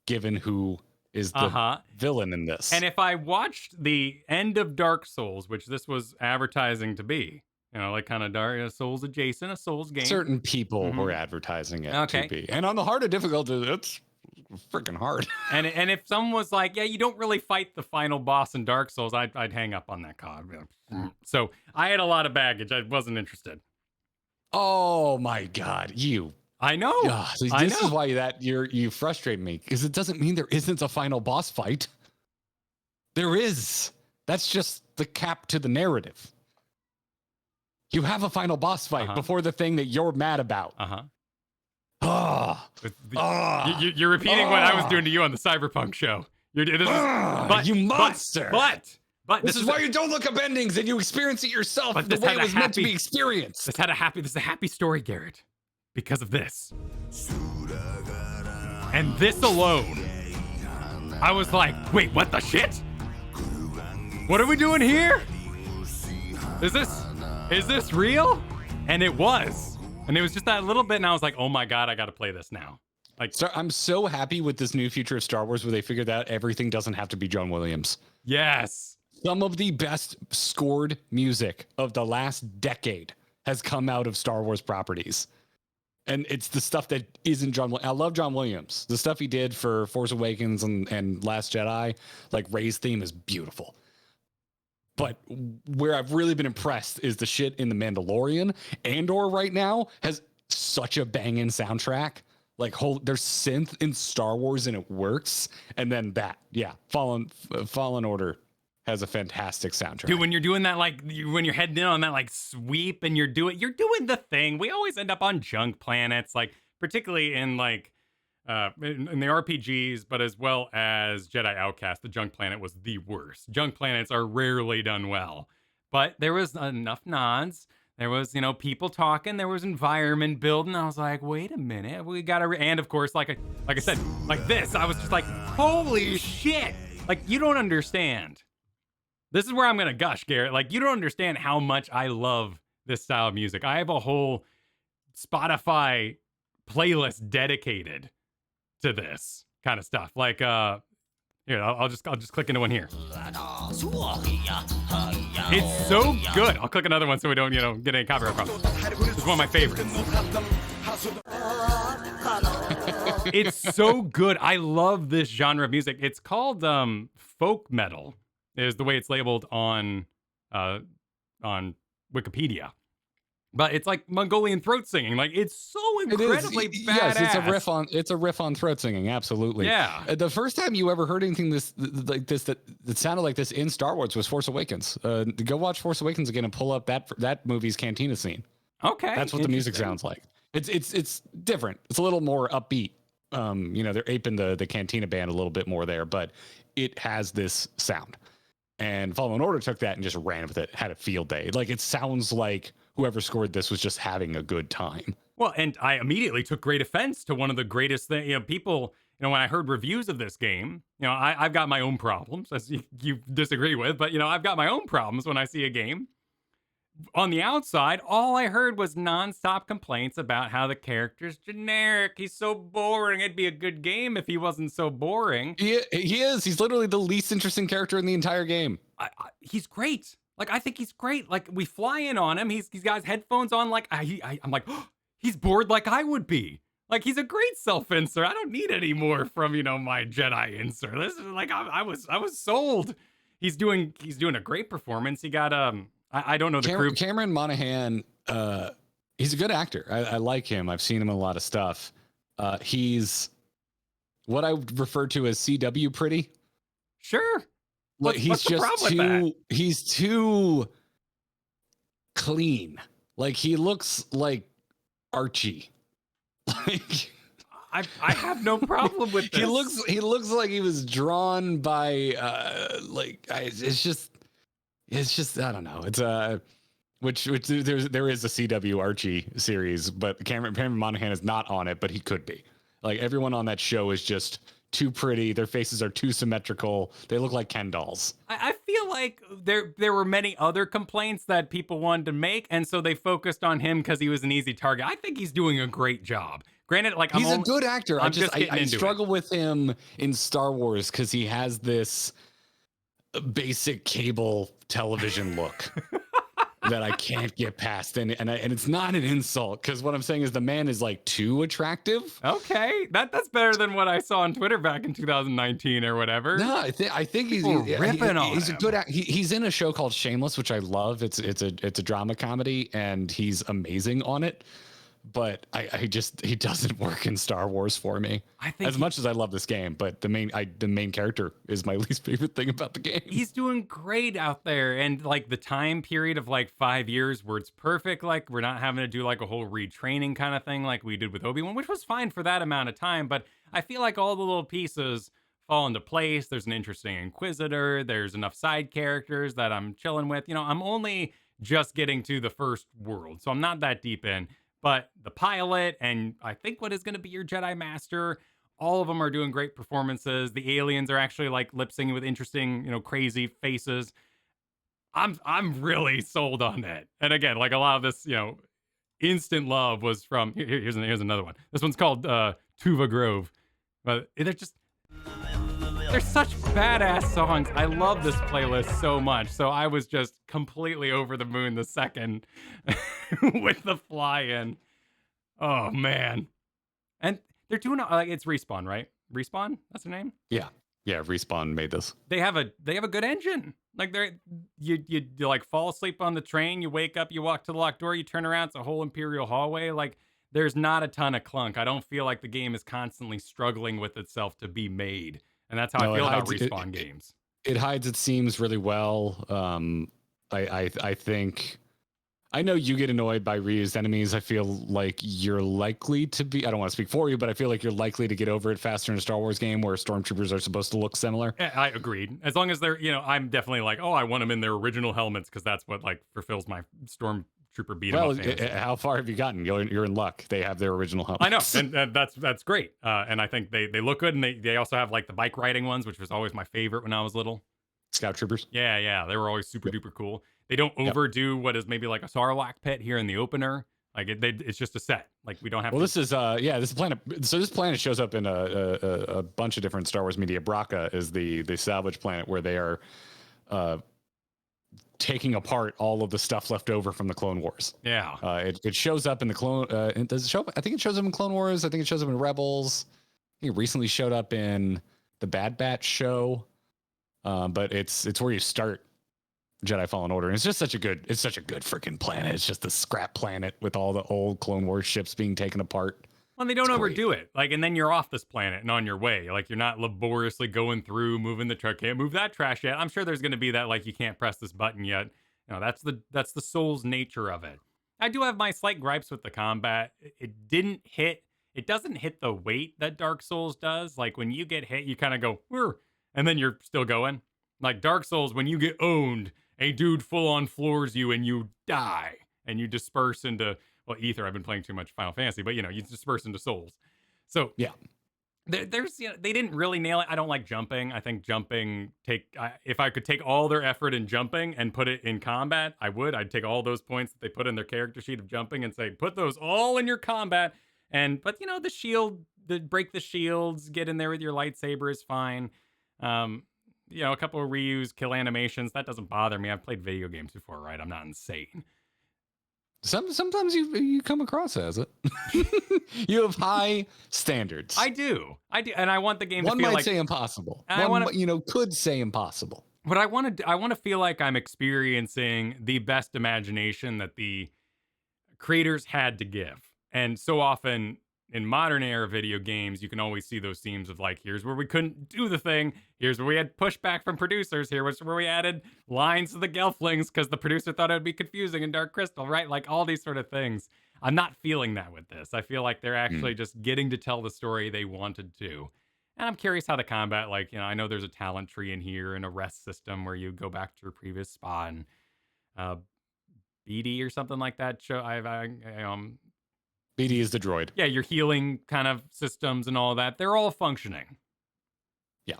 given who is the villain in this.
And if I watched the end of Dark Souls, which this was advertising to be, like kind of Dark Souls adjacent, a Souls game.
Certain people were advertising it to be. And on the harder difficulty, it's freaking hard.
And if someone was like, yeah, you don't really fight the final boss in Dark Souls, I'd hang up on that card. So I had a lot of baggage. I wasn't interested.
Oh my God, you.
I know.
This is why you frustrate me, because it doesn't mean there isn't a final boss fight. There is. That's just the cap to the narrative. You have a final boss fight before the thing that you're mad about.
You're repeating what I was doing to you on the Cyberpunk show.
You monster.
But
this is why you don't look up endings and you experience it yourself the way it was meant to be experienced.
This is a happy story, Garrett. Because of this. And this alone, I was like, wait, what the shit? What are we doing here? Is this real? And it was. And it was just that little bit, and I was like, oh my God, I gotta play this now.
I'm so happy with this new future of Star Wars where they figured out everything doesn't have to be John Williams.
Yes.
Some of the best scored music of the last decade has come out of Star Wars properties. And it's the stuff that isn't John Williams. I love John Williams. The stuff he did for Force Awakens and Last Jedi, like Rey's theme is beautiful. But where I've really been impressed is the shit in The Mandalorian. Andor right now has such a banging soundtrack. Like there's synth in Star Wars and it works. And then Fallen Order has a fantastic soundtrack.
Dude, when you're doing that, when you're heading in on that sweep and you're doing the thing. We always end up on junk planets, particularly in in the RPGs, but as well as Jedi Outcast, the junk planet was the worst. Junk planets are rarely done well, but there was enough nods. There was, people talking. There was environment building. I was like, wait a minute, we gotta. And of course, like I said, like this, I was just like, holy shit! You don't understand. This is where I'm gonna gush, Garrett. You don't understand how much I love this style of music. I have a whole Spotify playlist dedicated to this kind of stuff. Here, I'll just click into one here. It's so good. I'll click another one so we don't, get any copyright problems. It's one of my favorites. It's so good. I love this genre of music. It's called folk metal. Is the way it's labeled on Wikipedia. But it's like Mongolian throat singing. It's so incredibly badass.
Yes, it's a riff on throat singing. Absolutely.
Yeah.
The first time you ever heard anything that sounded like this in Star Wars was Force Awakens. Go watch Force Awakens again and pull up that movie's cantina scene.
Okay.
That's what the music sounds like. It's different. It's a little more upbeat. They're aping the cantina band a little bit more there, but it has this sound. And Fallen Order took that and just ran with it, had a field day. It sounds like whoever scored this was just having a good time.
Well, and I immediately took great offense to one of the greatest things. People, when I heard reviews of this game, I've got my own problems, as you disagree with, but, I've got my own problems when I see a game. On the outside, all I heard was nonstop complaints about how the character's generic. He's so boring. It'd be a good game if he wasn't so boring.
He is. He's literally the least interesting character in the entire game.
He's great. Like, I think he's great. Like, we fly in on him. He's got his headphones on. Like, I'm like, oh, he's bored like I would be. Like, he's a great self-insert. I don't need any more from, my Jedi insert. This is like, I was sold. He's doing a great performance. He got, I don't know the crew.
Cameron Monaghan, he's a good actor. I like him. I've seen him in a lot of stuff. He's what I would refer to as CW pretty.
Sure.
Like he's too clean. Like he looks like Archie. Like
I have no problem with this.
He looks like he was drawn by it's just I don't know. It's which there is a CW Archie series, but Cameron Monaghan is not on it, but he could be. Like everyone on that show is just too pretty. Their faces are too symmetrical. They look like Ken dolls.
I feel like there were many other complaints that people wanted to make, and so they focused on him because he was an easy target. I think he's doing a great job. Granted, like
he's a good actor.
I
struggle with him in Star Wars because he has this basic cable television look that I can't get past, and it's not an insult because what I'm saying is the man is like too attractive.
Okay, that's better than what I saw on Twitter back in 2019 or whatever.
No, I think he's
ripping on.
He's a good actor. He's in a show called Shameless, which I love. It's a drama comedy, and he's amazing on it. But he doesn't work in Star Wars for me. I think as much as I love this game, but the main character is my least favorite thing about the game.
He's doing great out there, and like the time period of like 5 years where it's perfect. Like we're not having to do like a whole retraining kind of thing like we did with Obi-Wan, which was fine for that amount of time. But I feel like all the little pieces fall into place. There's an interesting Inquisitor. There's enough side characters that I'm chilling with. I'm only just getting to the first world, so I'm not that deep in. But the pilot and I think what is going to be your Jedi Master, all of them are doing great performances. The aliens are actually like lip syncing with interesting, crazy faces. I'm really sold on it. And again, like a lot of this, instant love was from here's another one. This one's called Tuva Grove. But they're such badass songs. I love this playlist so much. So I was just completely over the moon the second with the fly-in. Oh, man. And they're doing it's Respawn, right? Respawn? That's their name?
Yeah. Yeah, Respawn made this.
They have a good engine. Like you like fall asleep on the train, you wake up, you walk to the locked door, you turn around, it's a whole Imperial hallway. Like there's not a ton of clunk. I don't feel like the game is constantly struggling with itself to be made. And that's how I feel about Respawn games.
It hides its seams really well. I think I know you get annoyed by reused enemies. I feel like you're likely to be, I don't want to speak for you, but I feel like you're likely to get over it faster in a Star Wars game where stormtroopers are supposed to look similar.
I agreed. As long as they're, I'm definitely like, I want them in their original helmets because that's what like fulfills my stormtrooper beat 'em up fantasy.
How far have you gotten? You're in luck. They have their original helmets.
I know, and that's great. And I think they look good, and they also have like the bike riding ones, which was always my favorite when I was little.
Scout troopers.
Yeah, they were always super duper cool. They don't overdo what is maybe like a Sarlacc pit here in the opener. Like it's just a set. Like we don't have.
Well, this is planet. So this planet shows up in a bunch of different Star Wars media. Braca is the salvage planet where they are taking apart all of the stuff left over from the Clone Wars.
Yeah.
It shows up in the Clone. Does it show up? I think it shows up in Clone Wars. I think it shows up in Rebels. I think it recently showed up in the Bad Batch show. But it's where you start Jedi Fallen Order. And it's such a good freaking planet. It's just the scrap planet with all the old Clone Wars ships being taken apart.
Well, they don't overdo it. Like, and then you're off this planet and on your way. Like, you're not laboriously going through, moving the truck. Can't move that trash yet. I'm sure there's going to be that, like, you can't press this button yet. That's the Souls nature of it. I do have my slight gripes with the combat. It doesn't hit the weight that Dark Souls does. Like, when you get hit, you kind of go, "Whir," and then you're still going. Like, Dark Souls, when you get owned, a dude full on floors you and you die. And you disperse into well, Ether. I've been playing too much Final Fantasy, but you know, you disperse into souls. So
Yeah.
there's they didn't really nail it. I don't like jumping. I think jumping if I could take all their effort in jumping and put it in combat, I would. I'd take all those points that they put in their character sheet of jumping and say, put those all in your combat. But you know, the shield, break the shields, get in there with your lightsaber is fine. You know, a couple of reuse kill animations, that doesn't bother me. I've played video games before, right? I'm not insane.
Sometimes you come across as it. You have high standards.
I do, and I want the game
One
to feel
might
like
say impossible.
One
could say impossible.
But I want to feel like I'm experiencing the best imagination that the creators had to give. And so often in modern era video games, you can always see those themes of like, here's where we couldn't do the thing. Here's where we had pushback from producers. Here was where we added lines to the Gelflings because the producer thought it would be confusing in Dark Crystal, right? Like all these sort of things. I'm not feeling that with this. I feel like they're actually just getting to tell the story they wanted to. And I'm curious how the combat, like, you know, I know there's a talent tree in here and a rest system where you go back to your previous spot and BD or something like that.
BD is the droid.
Yeah, your healing kind of systems and all that. They're all functioning.
Yeah.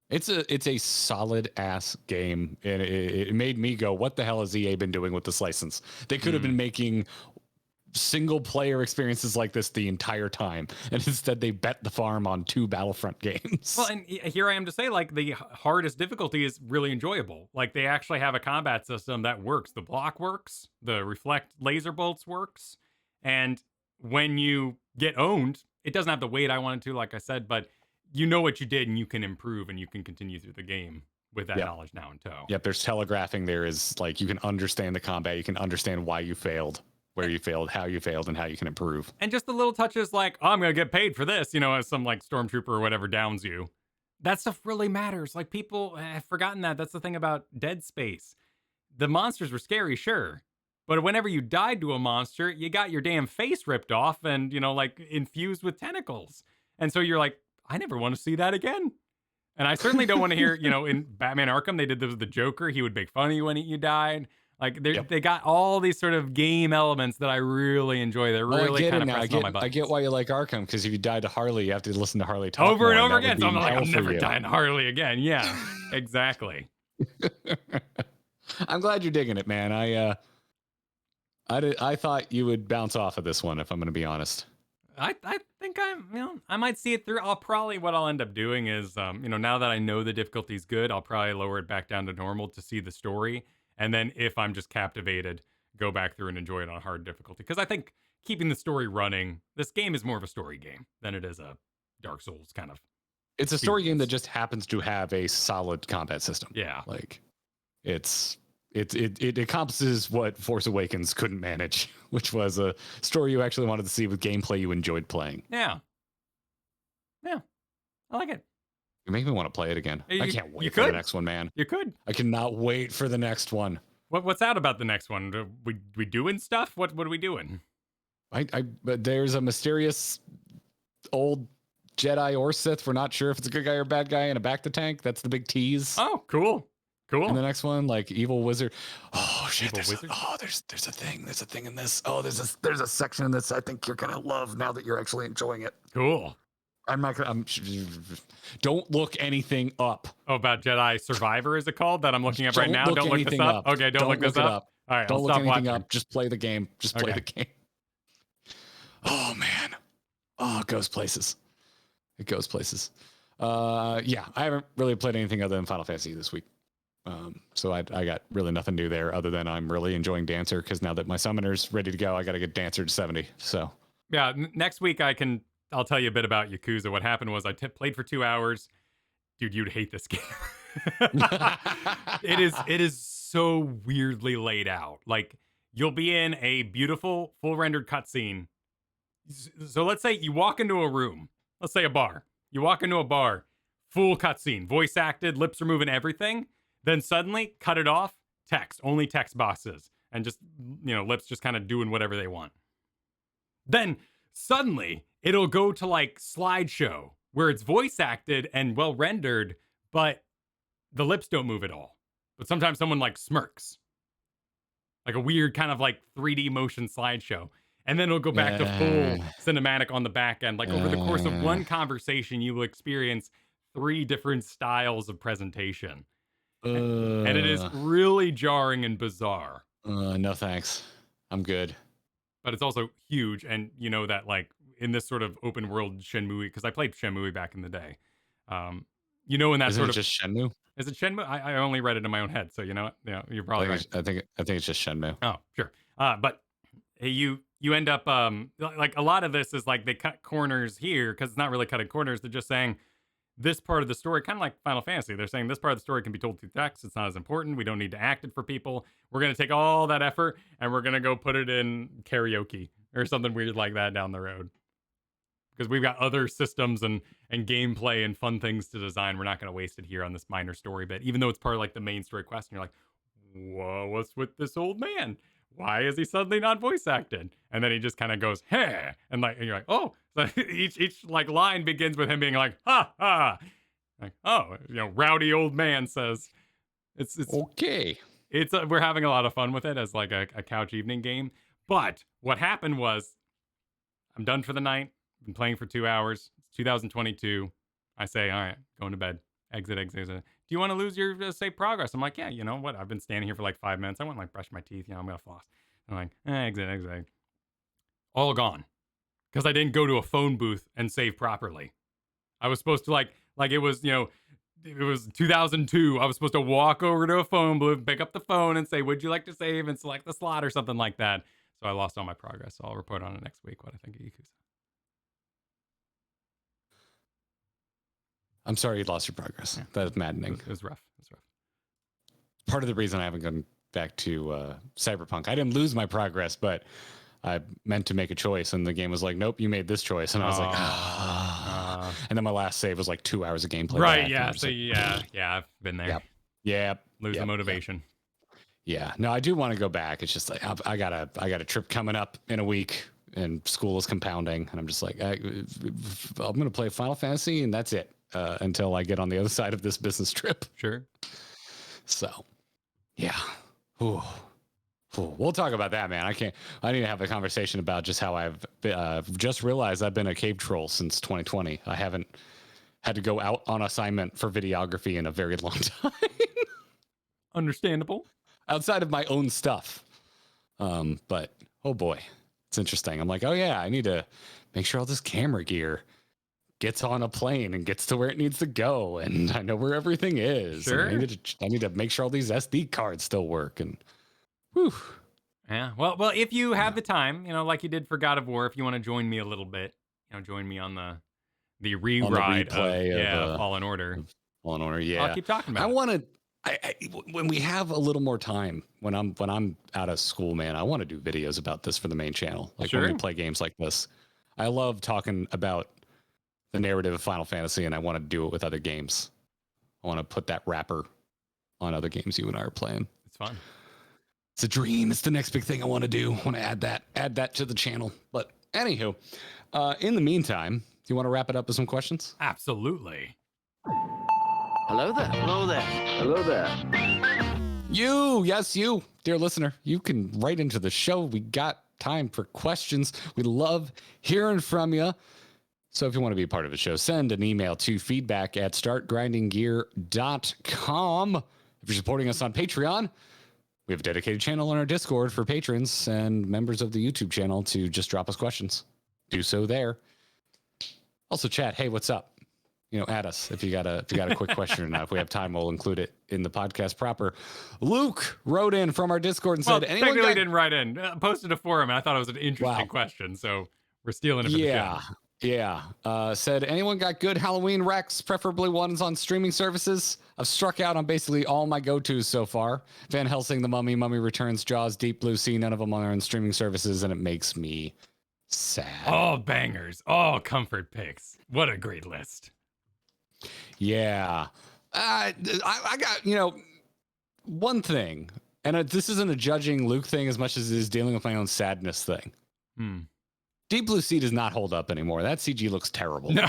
It's a solid ass game. And it made me go, what the hell has EA been doing with this license? They could have been making single player experiences like this the entire time. And instead they bet the farm on 2 Battlefront games.
Well, and here I am to say, like, the hardest difficulty is really enjoyable. Like, they actually have a combat system that works. The block works. The reflect laser bolts works. And when you get owned, it doesn't have the weight I wanted to, like I said, but you know what you did and you can improve and you can continue through the game with that knowledge now in tow.
Yep, there's telegraphing. There is, like, you can understand the combat. You can understand why you failed, where you failed, and how you can improve.
And just the little touches like, oh, I'm going to get paid for this, you know, as some, like, stormtrooper or whatever downs you. That stuff really matters. Like, people have forgotten that. That's the thing about Dead Space. The monsters were scary, sure. But whenever you died to a monster, you got your damn face ripped off and, you know, like, infused with tentacles. And so you're like, I never want to see that again. And I certainly don't want to hear, you know, in Batman Arkham, they did this with the Joker. He would make fun of you when you died. Like, they got all these sort of game elements that I really enjoy. They're really kind of pressing on my buttons.
I get why you like Arkham, because if you die to Harley, you have to listen to Harley talk
over and
more,
over again. So I'm like, I'm never
you.
dying to Harley again. Yeah, exactly.
I'm glad you're digging it, man. I thought you would bounce off of this one, if I'm going to be honest.
I think I might see it through. What I'll end up doing is, you know, now that I know the difficulty's good, I'll probably lower it back down to normal to see the story. And then if I'm just captivated, go back through and enjoy it on hard difficulty. Because I think keeping the story running, this game is more of a story game than it is a Dark Souls kind of.
It's a story game that just happens to have a solid combat system.
Yeah.
Like, it encompasses what Force Awakens couldn't manage, which was a story you actually wanted to see with gameplay you enjoyed playing.
Yeah. Yeah. I like it.
You make me want to play it again. I can't wait for the next one, man.
You could.
I cannot wait for the next one.
What's out about the next one? We doing stuff? What are we doing?
But there's a mysterious old Jedi or Sith. We're not sure if it's a good guy or a bad guy in a back to tank. That's the big tease.
Oh, cool.
And the next one, like evil wizard. Oh shit!
Evil
There's a thing. There's a thing in this. Oh, there's a section in this I think you're gonna love now that you're actually enjoying it.
Cool.
I'm not gonna. Don't look anything up.
Oh, about Jedi Survivor is it called that I'm looking up right now? Don't look this up. Okay, don't look this up. All right,
don't
I'll
look
stop
anything
watching.
up. Just play the game. Just play the game. Oh man. Oh, it goes places. It goes places. Yeah, I haven't really played anything other than Final Fantasy this week. So I got really nothing new there other than I'm really enjoying Dancer because now that my summoner's ready to go, I got to get Dancer to 70. So
yeah, next week I'll tell you a bit about Yakuza. What happened was I played for 2 hours. Dude, you'd hate this game. It is so weirdly laid out. Like, you'll be in a beautiful full rendered cutscene. So let's say you walk into a room. Let's say a bar. You walk into a bar, full cutscene, voice acted, lips are moving, everything. Then suddenly cut it off, text, only text boxes, and just, you know, lips just kind of doing whatever they want. Then suddenly it'll go to like slideshow where it's voice acted and well rendered, but the lips don't move at all. But sometimes someone like smirks. like a weird kind of like 3D motion slideshow. And then it'll go back to full cinematic on the back end. Like over the course of one conversation, you will experience 3 different styles of presentation. And it is really jarring and bizarre.
No thanks. I'm good.
But it's also huge. And you know that like in this sort of open world Shenmue, because I played Shenmue back in the day. You know, in that
Isn't
sort
it
of
just Shenmue?
is it Shenmue? I only read it in my own head, so you know what? Yeah, you're probably right.
I think it's just Shenmue.
Oh, sure. But you end up like a lot of this is like they cut corners here because it's not really cutting corners. They're just saying this part of the story, kind of like Final Fantasy. They're saying this part of the story can be told through text. It's not as important. We don't need to act it for people. We're gonna take all that effort and we're gonna go put it in karaoke or something weird like that down the road. Because we've got other systems and gameplay and fun things to design. We're not going to waste it here on this minor story bit, even though it's part of like the main story quest. And you're like, whoa, what's with this old man? Why is he suddenly not voice acted? And then he just kind of goes, hey, and you're like, oh, so each like line begins with him being like, ha ha, like, oh, you know, rowdy old man says, it's
okay.
It's we're having a lot of fun with it as like a couch evening game. But what happened was, I'm done for the night. Been playing for 2 hours. It's 2022. I say, all right, going to bed. Exit. Do you want to lose your save progress? I'm like, yeah, you know what? I've been standing here for like 5 minutes. I want to like brush my teeth. You know, I'm going to floss. I'm like, exit. All gone. Because I didn't go to a phone booth and save properly. I was supposed to like it was, you know, it was 2002. I was supposed to walk over to a phone booth, pick up the phone and say, would you like to save and select the slot or something like that. So I lost all my progress. So I'll report on it next week what I think of Yakuza.
I'm sorry you lost your progress. Yeah. That is maddening.
It was rough.
Part of the reason I haven't gone back to Cyberpunk, I didn't lose my progress, but I meant to make a choice, and the game was like, nope, you made this choice. And I was like, and then my last save was like 2 hours of gameplay.
Right, yeah. So, like, yeah, I've been there.
Yep.
Lose the motivation.
Yeah. No, I do want to go back. It's just like, I got a trip coming up in a week, and school is compounding, and I'm just like, I'm going to play Final Fantasy, and that's it. Until I get on the other side of this business trip.
Sure.
So, yeah. Ooh. We'll talk about that, man. I need to have a conversation about just how I've just realized I've been a cave troll since 2020. I haven't had to go out on assignment for videography in a very long time.
Understandable.
Outside of my own stuff. But, oh boy, it's interesting. I'm like, oh yeah, I need to make sure all this camera gear gets on a plane and gets to where it needs to go, and I know where everything is.
Sure.
I need to make sure all these SD cards still work. And whew.
Yeah. Well, if you have the time, you know, like you did for God of War, if you want to join me a little bit, you know, join me on the rewrite of Fallen Order.
Fallen Order, yeah.
I'll keep talking about.
When we have a little more time, when I'm out of school, man, I want to do videos about this for the main channel. Like when we play games like this, I love talking about the narrative of Final Fantasy, and I want to do it with other games. I want to put that wrapper on other games you and I are playing.
It's fun.
It's a dream. It's the next big thing I want to do. I want to add that to the channel. But anywho, in the meantime, do you want to wrap it up with some questions?
Absolutely.
Hello there.
You, dear listener, you can write into the show. We got time for questions. We love hearing from you. So if you want to be a part of the show, send an email to feedback@startgrindinggear.com. If you're supporting us on Patreon, we have a dedicated channel on our Discord for patrons and members of the YouTube channel to just drop us questions. Do so there. Also, chat, hey, what's up? You know, add us if you got a quick question or not. If we have time, we'll include it in the podcast proper. Luke wrote in from our Discord and said,
anyone didn't write in, posted a forum, and I thought it was an interesting question, so we're stealing it for the show.
Yeah. Said, anyone got good Halloween recs, preferably ones on streaming services? I've struck out on basically all my go-tos so far. Van Helsing, The Mummy, Mummy Returns, Jaws, Deep Blue Sea, none of them are on streaming services, and it makes me sad.
All bangers, all comfort picks. What a great list.
Yeah. I got, one thing, and this isn't a judging Luke thing as much as it is dealing with my own sadness thing. Deep Blue Sea does not hold up anymore. That CG looks terrible.
No.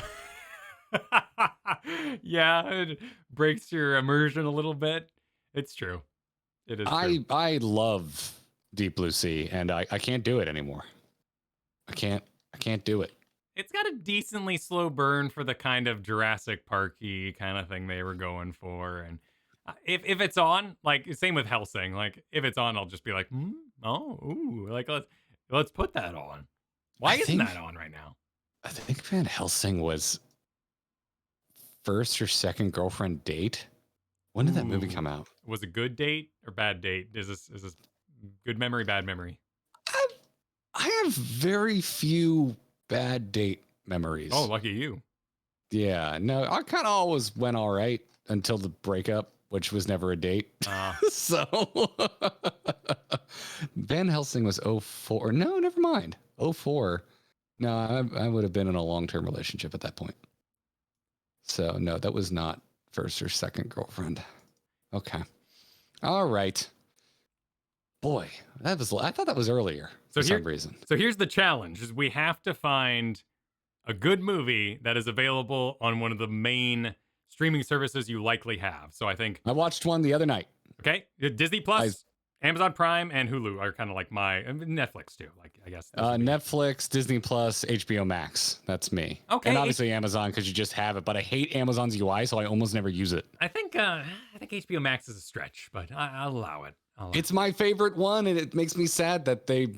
Yeah, it breaks your immersion a little bit. It's true. It is true.
I love Deep Blue Sea, and I can't do it anymore. I can't do it.
It's got a decently slow burn for the kind of Jurassic Parky kind of thing they were going for. And if it's on, like same with Hellsing, like if it's on, I'll just be like, oh, ooh, like let's put that on. Why isn't that on right now?
I think Van Helsing was first or second girlfriend date. When did that movie come out?
Was it good date or bad date? Is this good memory, bad memory?
I have very few bad date memories.
Oh, lucky you.
Yeah, no, I kind of always went all right until the breakup, which was never a date. So Van Helsing was 04. No, never mind. 04. No, I would have been in a long-term relationship at that point. So no, that was not first or second girlfriend. Okay. All right. Boy, I thought that was earlier for some reason.
So here's the challenge: is we have to find a good movie that is available on one of the main streaming services you likely have. So I think
I watched one the other night.
Okay, Disney Plus, Amazon Prime, and Hulu are kind of like my Netflix too. Like I guess
Netflix, Disney Plus, HBO Max. That's me.
Okay,
and obviously Amazon because you just have it. But I hate Amazon's UI, so I almost never use it.
I think HBO Max is a stretch, but I'll allow it.
It's my favorite one, and it makes me sad that they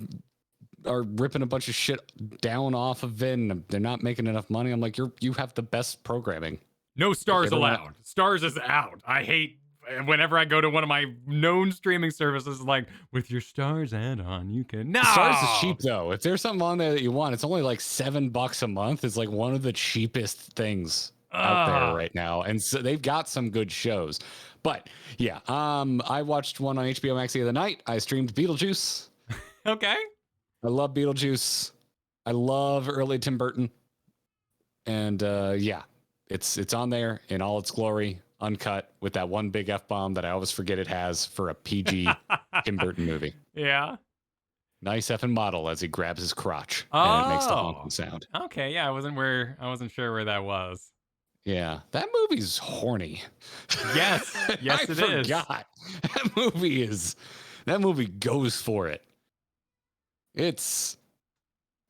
are ripping a bunch of shit down off of it, and they're not making enough money. I'm like, you have the best programming.
No stars allowed. Stars is out. I hate whenever I go to one of my known streaming services, like with your stars add-on, you can. No,
Stars is cheap though. If there's something on there that you want, it's only like $7 a month. It's like one of the cheapest things out there right now, and so they've got some good shows. But yeah, I watched one on HBO Max the other night. I streamed Beetlejuice.
Okay.
I love Beetlejuice. I love early Tim Burton. And yeah, it's on there in all its glory, uncut, with that one big F-bomb that I always forget it has for a PG Tim Burton movie.
Yeah.
Nice effing model as he grabs his crotch and it makes the honking sound.
Okay, yeah, I wasn't sure where that was.
Yeah, that movie's horny.
Yes, yes, it is.
That movie goes for it. It's,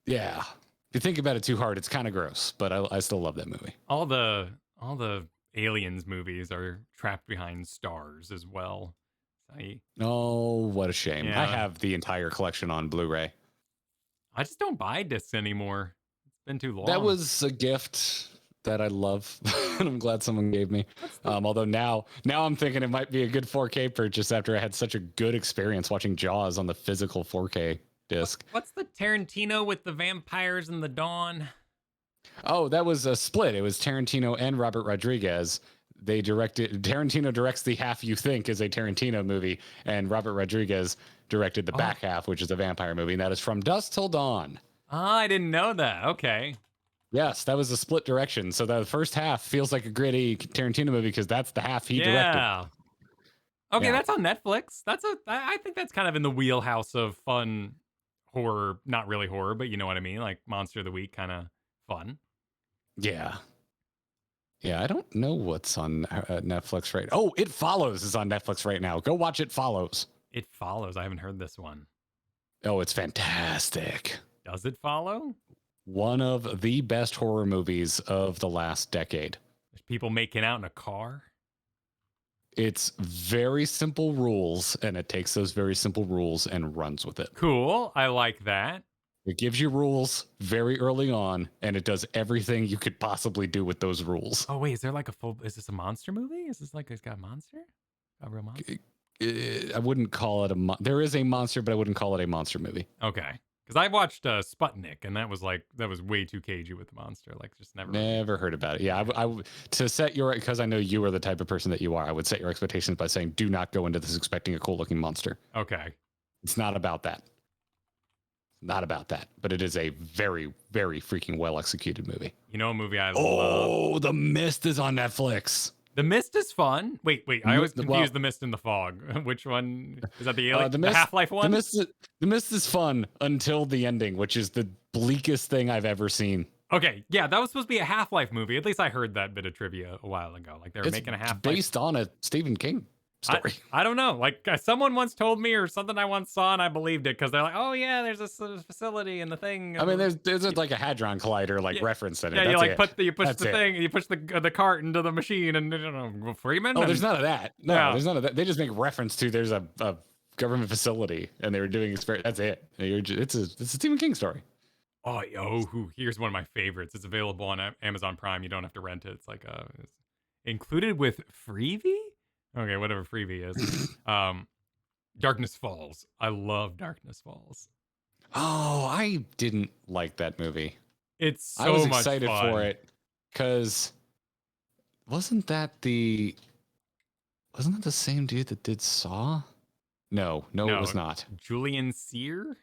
yeah. If you think about it too hard, it's kind of gross, but I still love that movie.
All the Aliens movies are trapped behind stars as well.
Oh, what a shame.
Yeah.
I have the entire collection on Blu-ray.
I just don't buy discs anymore. It's been too long.
That was a gift that I love, and I'm glad someone gave me. Although now I'm thinking it might be a good 4K purchase after I had such a good experience watching Jaws on the physical 4K disc.
What's the Tarantino with the vampires and the dawn?
Oh, that was a split. It was Tarantino and Robert Rodriguez. Tarantino directs the half you think is a Tarantino movie, and Robert Rodriguez directed the back half, which is a vampire movie, and that is From Dusk Till Dawn.
I didn't know that. Okay.
Yes, that was a split direction. So the first half feels like a gritty Tarantino movie because that's the half he directed.
Okay, that's on Netflix. I think that's kind of in the wheelhouse of fun horror, not really horror, but you know what I mean, like Monster of the Week kind of fun.
Yeah. Yeah, I don't know what's on Netflix right now. Oh, It Follows is on Netflix right now. Go watch It Follows.
It Follows. I haven't heard this one.
Oh, it's fantastic.
Does it follow?
One of the best horror movies of the last decade.
There's people making out in a car.
It's very simple rules, and it takes those very simple rules and runs with it.
Cool. I like that.
It gives you rules very early on, and it does everything you could possibly do with those rules.
Oh, wait, is this a monster movie? Is this like it's got a monster? A real monster?
I wouldn't call it there is a monster, but I wouldn't call it a monster movie.
Okay. Because I watched Sputnik, and that was way too cagey with the monster. Like, just
never heard about it. Yeah, to set because I know you are the type of person that you are, I would set your expectations by saying, do not go into this expecting a cool looking monster.
Okay.
It's not about that. Not about that, but it is a very, very freaking well executed movie.
You know a movie I love?
Oh, The Mist is on Netflix.
The Mist is fun. Wait. I always confuse The Mist and The Fog. Which one? Is that the Half-Life one?
The Mist is fun until the ending, which is the bleakest thing I've ever seen.
Okay, yeah, that was supposed to be a Half-Life movie. At least I heard that bit of trivia a while ago. Like they were making a Half-Life.
Based on a Stephen King story.
I don't know. Like someone once told me, or something I once saw, and I believed it because they're like, "Oh yeah, there's this facility and the thing."
I mean, there's like a hadron collider like reference in it.
Yeah,
That's
you like
it.
you push
That's
the
it.
thing, you push the cart into the machine, and I don't know, Freeman.
Oh, there's none of that. No,
Yeah.
there's none of that. They just make reference to there's a government facility and they were doing experiments. That's it. It's a Stephen King story.
Here's one of my favorites. It's available on Amazon Prime. You don't have to rent it. It's like it's included with Freebie. Okay, whatever Freebie is. Darkness Falls. I love Darkness Falls.
Oh, I didn't like that movie.
It's so
I was
much
excited
fun.
for it because wasn't that the same dude that did Saw? No, it was not.
Julian Sear?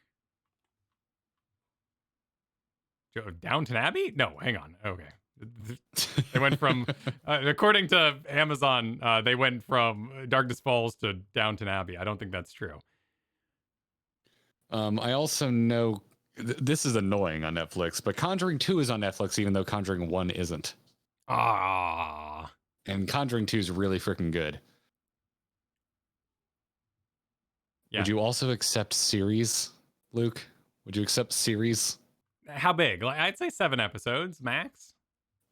Downton Abbey? No, hang on. Okay. They went from, according to Amazon, they went from Darkness Falls to Downton Abbey. I don't think that's true.
I also know this is annoying on Netflix, but Conjuring 2 is on Netflix, even though Conjuring 1 isn't.
Ah.
And Conjuring 2 is really freaking good.
Yeah.
Would you also accept series, Luke? Would you accept series?
How big? Like, I'd say 7 episodes max.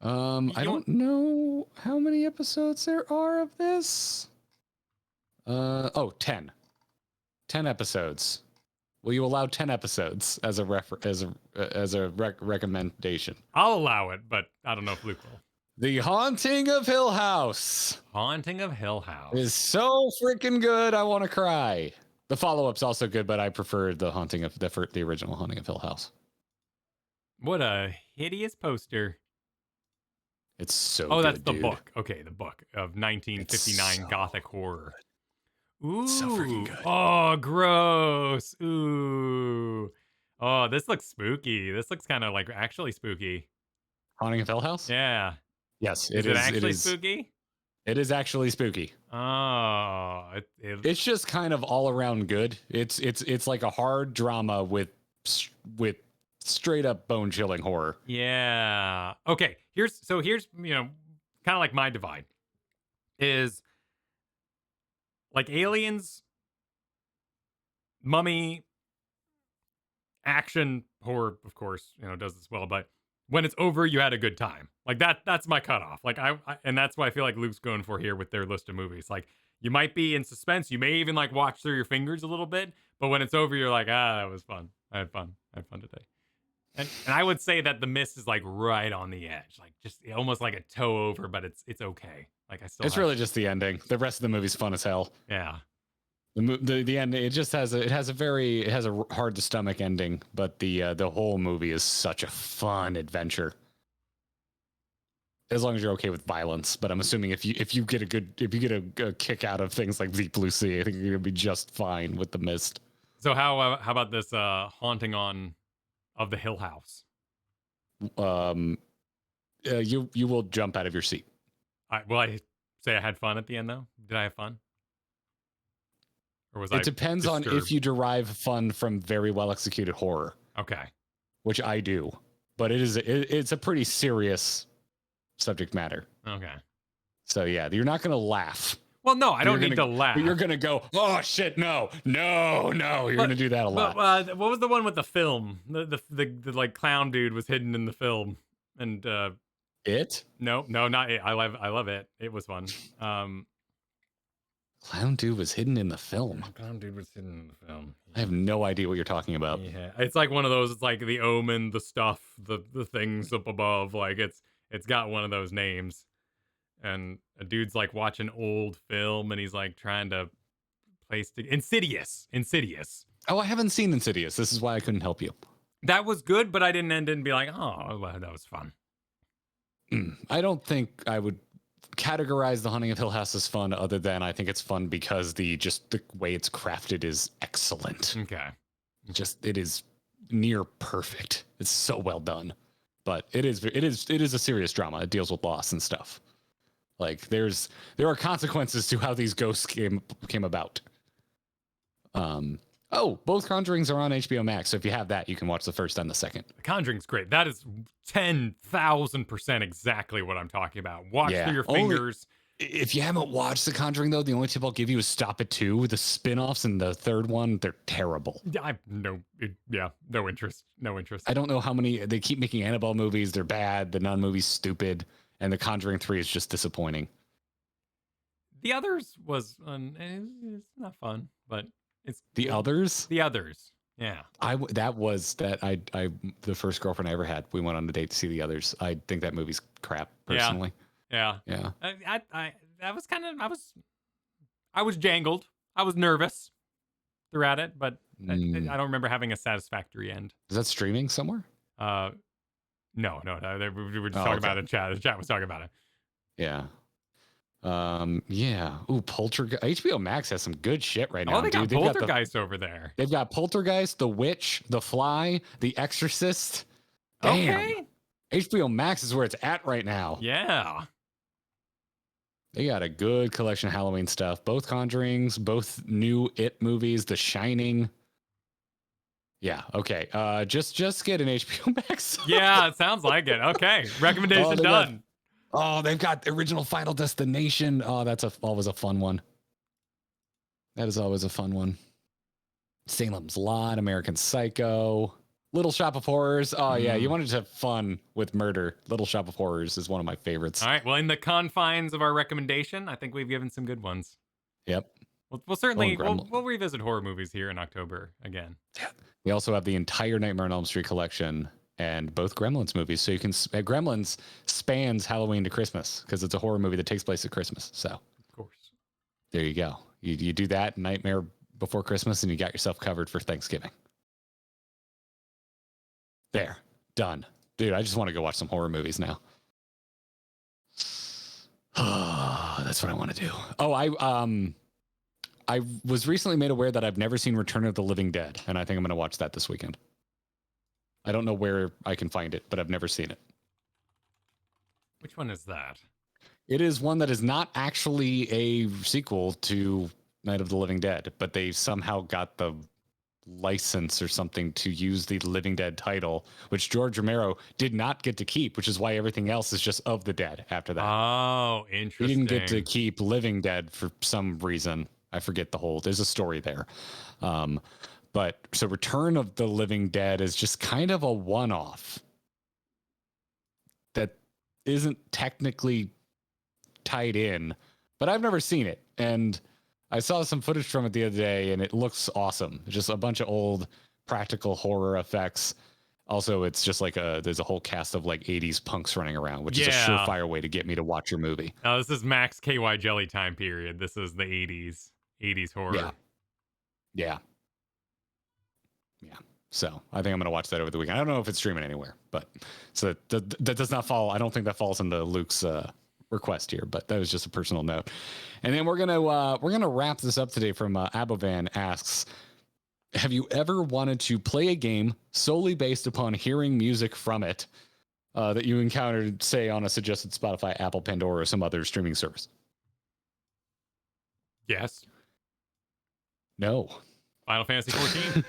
I don't know how many episodes there are of this. 10. 10 episodes. Will you allow 10 episodes as a recommendation?
I'll allow it, but I don't know if Luke will.
The Haunting of Hill House.
Haunting of Hill House
is so freaking good. I want to cry. The follow-up's also good, but I prefer the original Haunting of Hill House.
What a hideous poster.
It's so
good, that's the
dude.
book. Okay, the book of 1959 Gothic horror. Ooh.
It's so freaking good.
Oh, gross. Ooh. Oh, this looks spooky. This looks kind of like actually spooky.
Haunting of Hill House?
Yeah.
Yes,
it is actually spooky?
It is actually spooky.
Oh.
It's just kind of all around good. It's like a hard drama with straight up bone chilling horror.
Yeah. Okay. Here's kind of like my divide is like Aliens, Mummy, action horror, of course, does this well, but when it's over, you had a good time. Like that's my cutoff. Like and that's what I feel like Luke's going for here with their list of movies. Like you might be in suspense. You may even like watch through your fingers a little bit, but when it's over, you're like, that was fun. I had fun today. And I would say that The Mist is like right on the edge, like just almost like a toe over, but it's okay. Like it's
really just the ending. The rest of the movie's fun as hell.
Yeah.
The end, it just has a hard to stomach ending, but the whole movie is such a fun adventure. As long as you're okay with violence, but I'm assuming if you get a kick out of things like Deep Blue Sea, I think you're gonna be just fine with The Mist.
So how about this Haunting of the Hill House?
You will jump out of your seat.
Will I say I had fun at the end though? Did I have fun? Or was
it depends on if you derive fun from very well executed horror.
Okay.
Which I do, but it's a pretty serious subject matter.
Okay.
So yeah, you're not gonna laugh.
Well, no, I don't need to laugh.
But you're gonna go, oh shit, no. You're gonna do that a lot.
But, what was the one with the film? The like clown dude was hidden in the film, and
It?
No, not it. I love it. It was fun.
Clown dude was hidden in the film.
Clown dude was hidden in the film.
I have no idea what you're talking about.
Yeah, it's like one of those. It's like The Omen, the stuff, the things up above. Like it's got one of those names. And a dude's like watching old film and he's like trying to place Insidious.
Oh, I haven't seen Insidious. This is why I couldn't help you.
That was good, but I didn't end it and be like, oh, well, that was fun.
I don't think I would categorize The Haunting of Hill House as fun, other than I think it's fun because the way it's crafted is excellent.
Okay.
It is near perfect. It's so well done. But it is a serious drama. It deals with loss and stuff. Like there are consequences to how these ghosts came about. Both Conjurings are on HBO Max, so if you have that, you can watch the first and the second.
The Conjuring's great. That is 10,000% exactly what I'm talking about. Watch through your fingers.
If you haven't watched The Conjuring, though, the only tip I'll give you is stop at 2. The spin-offs and the third one, they're terrible.
No interest. No interest.
I don't know how many, they keep making Annabelle movies. They're bad. The Nun movie's stupid. And The Conjuring 3 is just disappointing.
The Others was, it's not fun, but it's
The Others?
The Others. Yeah.
The first girlfriend I ever had, we went on a date to see The Others. I think that movie's crap, personally.
Yeah.
Yeah.
I was jangled. I was nervous throughout it, but I don't remember having a satisfactory end.
Is that streaming somewhere?
No. We were just talking about it in chat. The chat was talking about it.
Yeah. Yeah. Ooh, Poltergeist. HBO Max has some good shit right now.
Oh, they got Poltergeist over there.
They've got Poltergeist, The Witch, The Fly, The Exorcist. Damn.
Okay.
HBO Max is where it's at right now.
Yeah.
They got a good collection of Halloween stuff. Both Conjurings, both new It movies, The Shining. Yeah. Okay. Just get an HBO Max.
Yeah, it sounds like it. Okay. Recommendation done.
They've got the original Final Destination. Oh, that's always a fun one. That is always a fun one. Salem's Lot, American Psycho, Little Shop of Horrors. Oh, yeah. You wanted to have fun with murder. Little Shop of Horrors is one of my favorites.
All right. Well, in the confines of our recommendation, I think we've given some good ones.
Yep.
We'll certainly we'll revisit horror movies here in October again.
Yeah. We also have the entire Nightmare on Elm Street collection and both Gremlins movies. So you can Gremlins spans Halloween to Christmas because it's a horror movie that takes place at Christmas. So
of course,
there you go. You do that Nightmare before Christmas and you got yourself covered for Thanksgiving. There, done. Dude, I just want to go watch some horror movies now. That's what I want to do. Oh, I was recently made aware that I've never seen Return of the Living Dead, and I think I'm going to watch that this weekend. I don't know where I can find it, but I've never seen it.
Which one is that?
It is one that is not actually a sequel to Night of the Living Dead, but they somehow got the license or something to use the Living Dead title, which George Romero did not get to keep, which is why everything else is just of the dead after that.
Oh, interesting.
He didn't get to keep Living Dead for some reason. I forget there's a story there. But so Return of the Living Dead is just kind of a one-off that isn't technically tied in, but I've never seen it. And I saw some footage from it the other day and it looks awesome. Just a bunch of old practical horror effects. Also, it's just like there's a whole cast of like 80s punks running around, which is a surefire way to get me to watch your movie.
Oh, this is Max KY Jelly time period. This is the 80s horror.
Yeah. So I think I'm going to watch that over the weekend. I don't know if it's streaming anywhere, but so that does not fall. I don't think that falls into Luke's request here, but that was just a personal note. And then we're gonna wrap this up today from Abovan asks, have you ever wanted to play a game solely based upon hearing music from it that you encountered, say, on a suggested Spotify, Apple, Pandora, or some other streaming service?
Yes.
No.
Final Fantasy 14.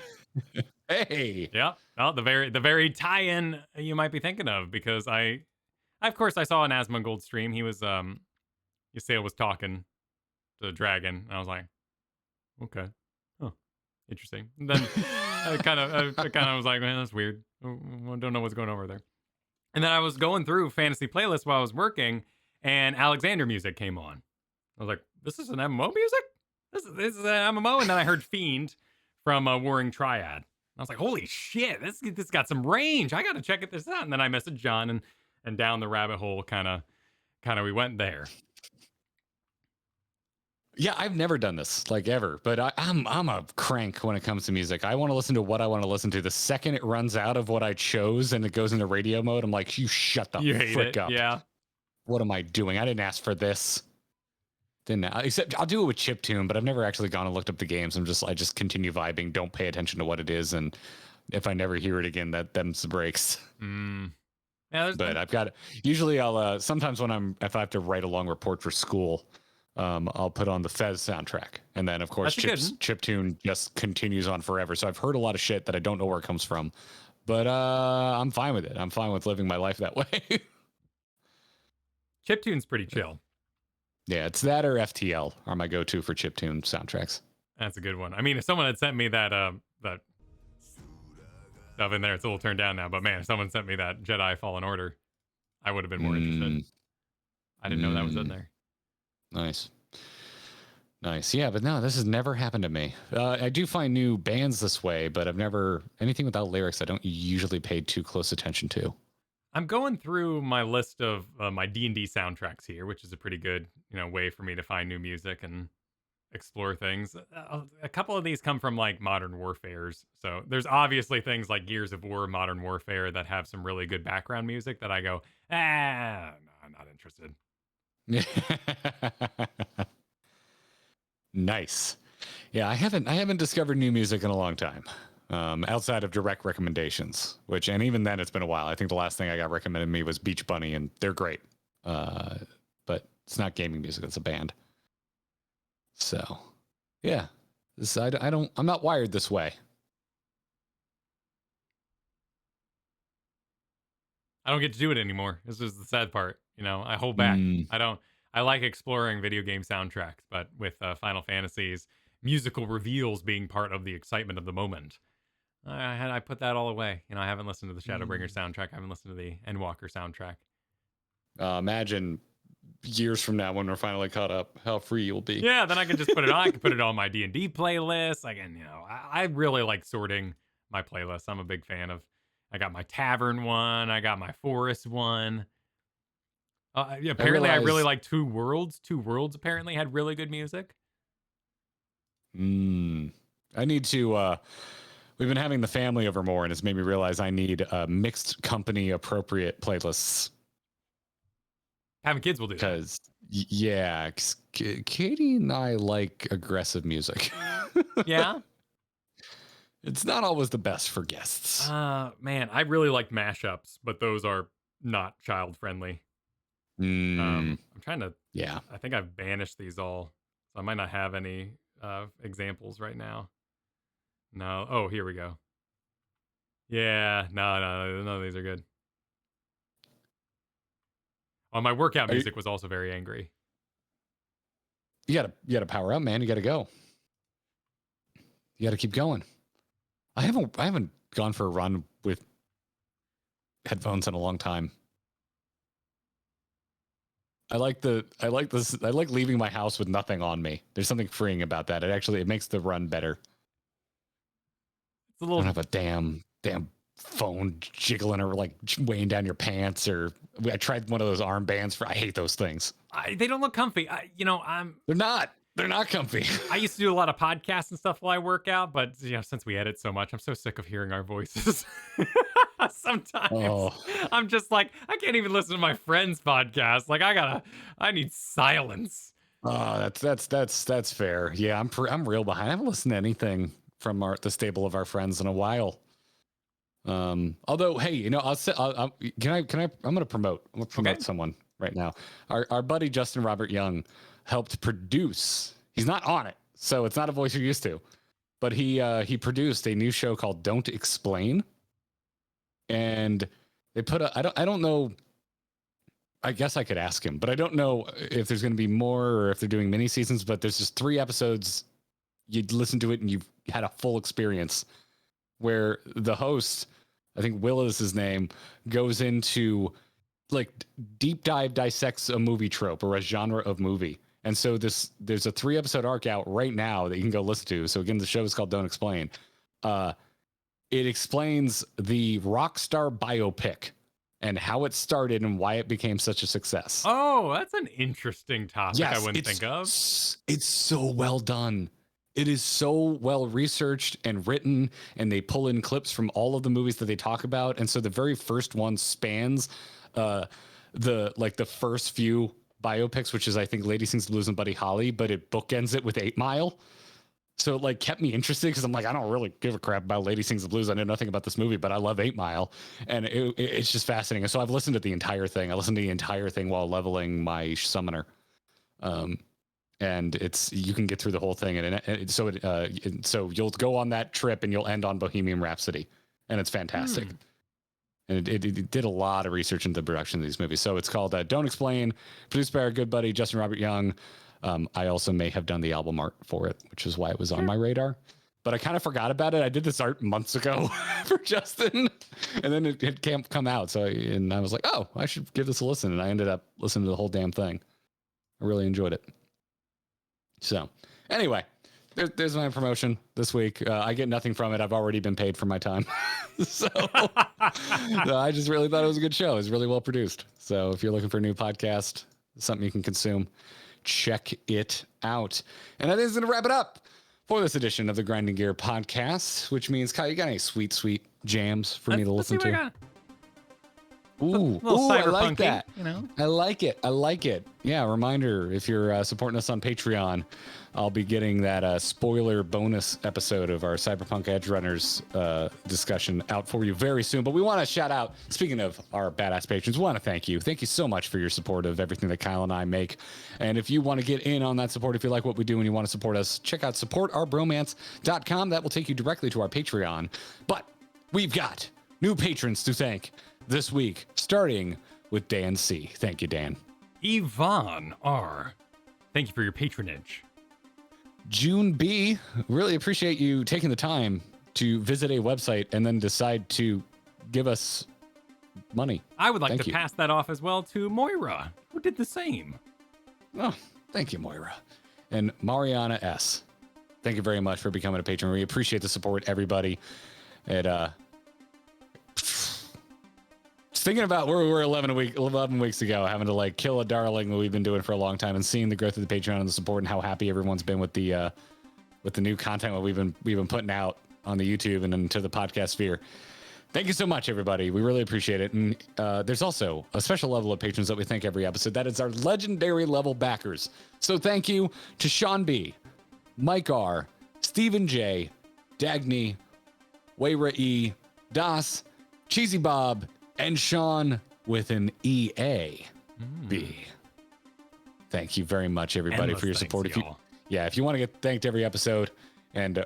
Hey.
Yeah. Oh, the very tie-in you might be thinking of, because I saw an Asmongold stream. He was Ysael was talking to the dragon, and I was like, okay. Oh, interesting. And then I kind of was like, man, that's weird. I don't know what's going on over there. And then I was going through fantasy playlists while I was working, and Alexander music came on. I was like, this is an MMO music? This is an MMO? And then I heard Fiend from Warring Triad. I was like, holy shit, this got some range. I got to check this out. And then I messaged John, and down the rabbit hole kind of we went there.
Yeah, I've never done this, like, ever, but I'm a crank when it comes to music. I want to listen to what I want to listen to. The second it runs out of what I chose and it goes into radio mode, I'm like, you shut the frick up.
Yeah.
What am I doing? I didn't ask for this. Except I'll do it with chiptune, but I've never actually gone and looked up the games. I just continue vibing, don't pay attention to what it is, and if I never hear it again, them's the breaks.
Yeah,
but I've got usually I'll sometimes if I have to write a long report for school, I'll put on the Fez soundtrack, and then of course chiptune just continues on forever. So I've heard a lot of shit that I don't know where it comes from, but I'm fine with it. I'm fine with living my life that way.
Chiptune's pretty chill.
Yeah, it's that or FTL are my go-to for chiptune soundtracks.
That's a good one. I mean, if someone had sent me that that stuff in there, it's a little turned down now. But man, if someone sent me that Jedi Fallen Order, I would have been more interested. I didn't know that was in there.
Nice. Nice. Yeah, but no, this has never happened to me. I do find new bands this way, but I've never, anything without lyrics I don't usually pay too close attention to.
I'm going through my list of my D&D soundtracks here, which is a pretty good, way for me to find new music and explore things. A couple of these come from like Modern Warfares. So there's obviously things like Gears of War, Modern Warfare that have some really good background music that I go, no, I'm not interested.
Nice. Yeah, I haven't discovered new music in a long time. Outside of direct recommendations, and even then it's been a while. I think the last thing I got recommended to me was Beach Bunny, and they're great. But it's not gaming music, it's a band. So yeah, I'm not wired this way.
I don't get to do it anymore. This is the sad part. I hold back. I like exploring video game soundtracks, but with Final Fantasy's musical reveals being part of the excitement of the moment, I put that all away. I haven't listened to the Shadowbringer soundtrack. I haven't listened to the Endwalker soundtrack.
Imagine years from now when we're finally caught up, how free you'll be.
Yeah, then I can just put it on. I can put it on my D&D playlist. I can, I really like sorting my playlists. I'm a big fan of. I got my tavern one. I got my forest one. Apparently, I really like Two Worlds. Two Worlds apparently had really good music.
I need to. We've been having the family over more, and it's made me realize I need mixed company appropriate playlists.
Having kids will do that.
Because Katie and I like aggressive music.
Yeah.
It's not always the best for guests.
Man, I really like mashups, but those are not child friendly. I'm trying to.
Yeah.
I think I've banished these all, so I might not have any examples right now. No. Oh, here we go. Yeah. No, none of these are good. Oh, my workout music was also very angry.
You gotta power up, man. You gotta go. You gotta keep going. I haven't gone for a run with headphones in a long time. I like leaving my house with nothing on me. There's something freeing about that. It makes the run better.
It's a little.
I don't have a damn phone jiggling or like weighing down your pants, or I tried one of those armbands I hate those things.
They don't look comfy.
They're not comfy.
I used to do a lot of podcasts and stuff while I work out, but since we edit so much, I'm so sick of hearing our voices. Sometimes I'm just like, I can't even listen to my friend's podcast. Like I need silence.
Oh, that's fair. Yeah, I'm real behind. I haven't listened to anything from the stable of our friends in a while. Although, hey, I'm gonna promote someone right now. Our buddy Justin Robert Young helped produce. He's not on it, so it's not a voice you're used to, but he produced a new show called Don't Explain, and they put I don't know. I guess I could ask him, but I don't know if there's going to be more or if they're doing mini seasons. But there's just 3 episodes. You'd listen to it and you've had a full experience, where the host, I think Will is his name, goes into like deep dive dissects a movie trope or a genre of movie. And so there's a 3-episode arc out right now that you can go listen to. So again, the show is called Don't Explain. It explains the rock star biopic and how it started and why it became such a success.
Oh, that's an interesting topic. Yes, I wouldn't think of.
It's so well done. It is so well researched and written, and they pull in clips from all of the movies that they talk about. And so the very first one spans the first few biopics, which is I think Lady Sings the Blues and Buddy Holly, but it bookends it with 8 Mile. So it like kept me interested because I'm like, I don't really give a crap about Lady Sings the Blues. I know nothing about this movie, but I love 8 Mile, and it's just fascinating. So I've listened to the entire thing. I listened to the entire thing while leveling my summoner. And you can get through the whole thing, and so you'll go on that trip and you'll end on Bohemian Rhapsody, and it's fantastic. And it did a lot of research into the production of these movies. So it's called Don't Explain, produced by our good buddy Justin Robert Young. I also may have done the album art for it, which is why it was on my radar. But I kind of forgot about it. I did this art months ago for Justin, and then it can't come out. So I was like, oh, I should give this a listen. And I ended up listening to the whole damn thing. I really enjoyed it. So anyway, there's my promotion this week. I get nothing from it. I've already been paid for my time. So I just really thought it was a good show. It was really well produced. So if you're looking for a new podcast, something you can consume, check it out. And that is going to wrap it up for this edition of the Grinding Gear podcast, which means, Kyle, you got any sweet, sweet jams for me to listen to? Ooh, I like that.
You know?
I like it. Yeah, reminder, if you're supporting us on Patreon, I'll be getting that spoiler bonus episode of our Cyberpunk Edge Runners discussion out for you very soon. But we want to shout out, speaking of our badass patrons, we want to thank you. Thank you so much for your support of everything that Kyle and I make. And if you want to get in on that support, if you like what we do and you want to support us, check out supportourbromance.com. That will take you directly to our Patreon. But we've got new patrons to thank this week, starting with Dan C. Thank you, Dan.
Yvonne R. Thank you for your patronage.
June B. Really appreciate you taking the time to visit a website and then decide to give us money.
I would like
Thank
to
you.
pass that off as well to Moira, who did the same.
Oh, thank you, Moira. And Mariana S. Thank you very much for becoming a patron. We appreciate the support, everybody. Thinking about where we were 11 weeks ago, having to like kill a darling that we've been doing for a long time, and seeing the growth of the Patreon and the support, and how happy everyone's been with the new content that we've been putting out on the YouTube and into the podcast sphere. Thank you so much, everybody. We really appreciate it. And there's also a special level of patrons that we thank every episode. That is our legendary level backers. So thank you to Sean B, Mike R, Stephen J, Dagny, Wayra E, Das, Cheesy Bob, and Sean with an EA B. Thank you very much, everybody, for your support. If you want to get thanked every episode and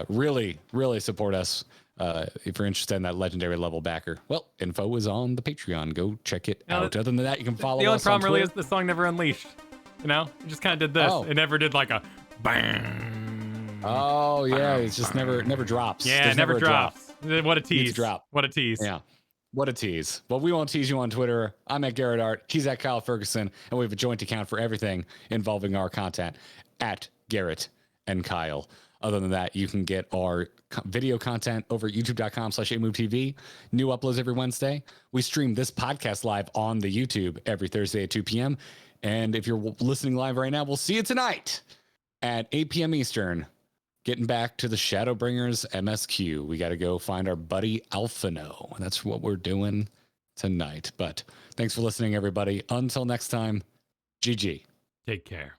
really, really support us, if you're interested in that legendary level backer, well, info is on the Patreon. Go check it out. Other than that, you can follow us.
The only problem
on
really
Twitter.
is the song never unleashed. You know, it just kind of did this.
Oh.
It never did like a bang.
Oh yeah, it's just never drops.
Yeah,
There's
it never drops. What a tease!
Needs to drop.
What a tease!
Yeah. What a tease. Well, we won't tease you on Twitter. I'm at Garrett Art. He's at Kyle Ferguson. And we have a joint account for everything involving our content at Garrett and Kyle. Other than that, you can get our video content over at youtube.com/AMoveTV. New uploads every Wednesday. We stream this podcast live on the YouTube every Thursday at 2 p.m. And if you're listening live right now, we'll see you tonight at 8 p.m. Eastern. Getting back to the Shadowbringers MSQ. We got to go find our buddy Alphino. And that's what we're doing tonight. But thanks for listening, everybody. Until next time, GG.
Take care.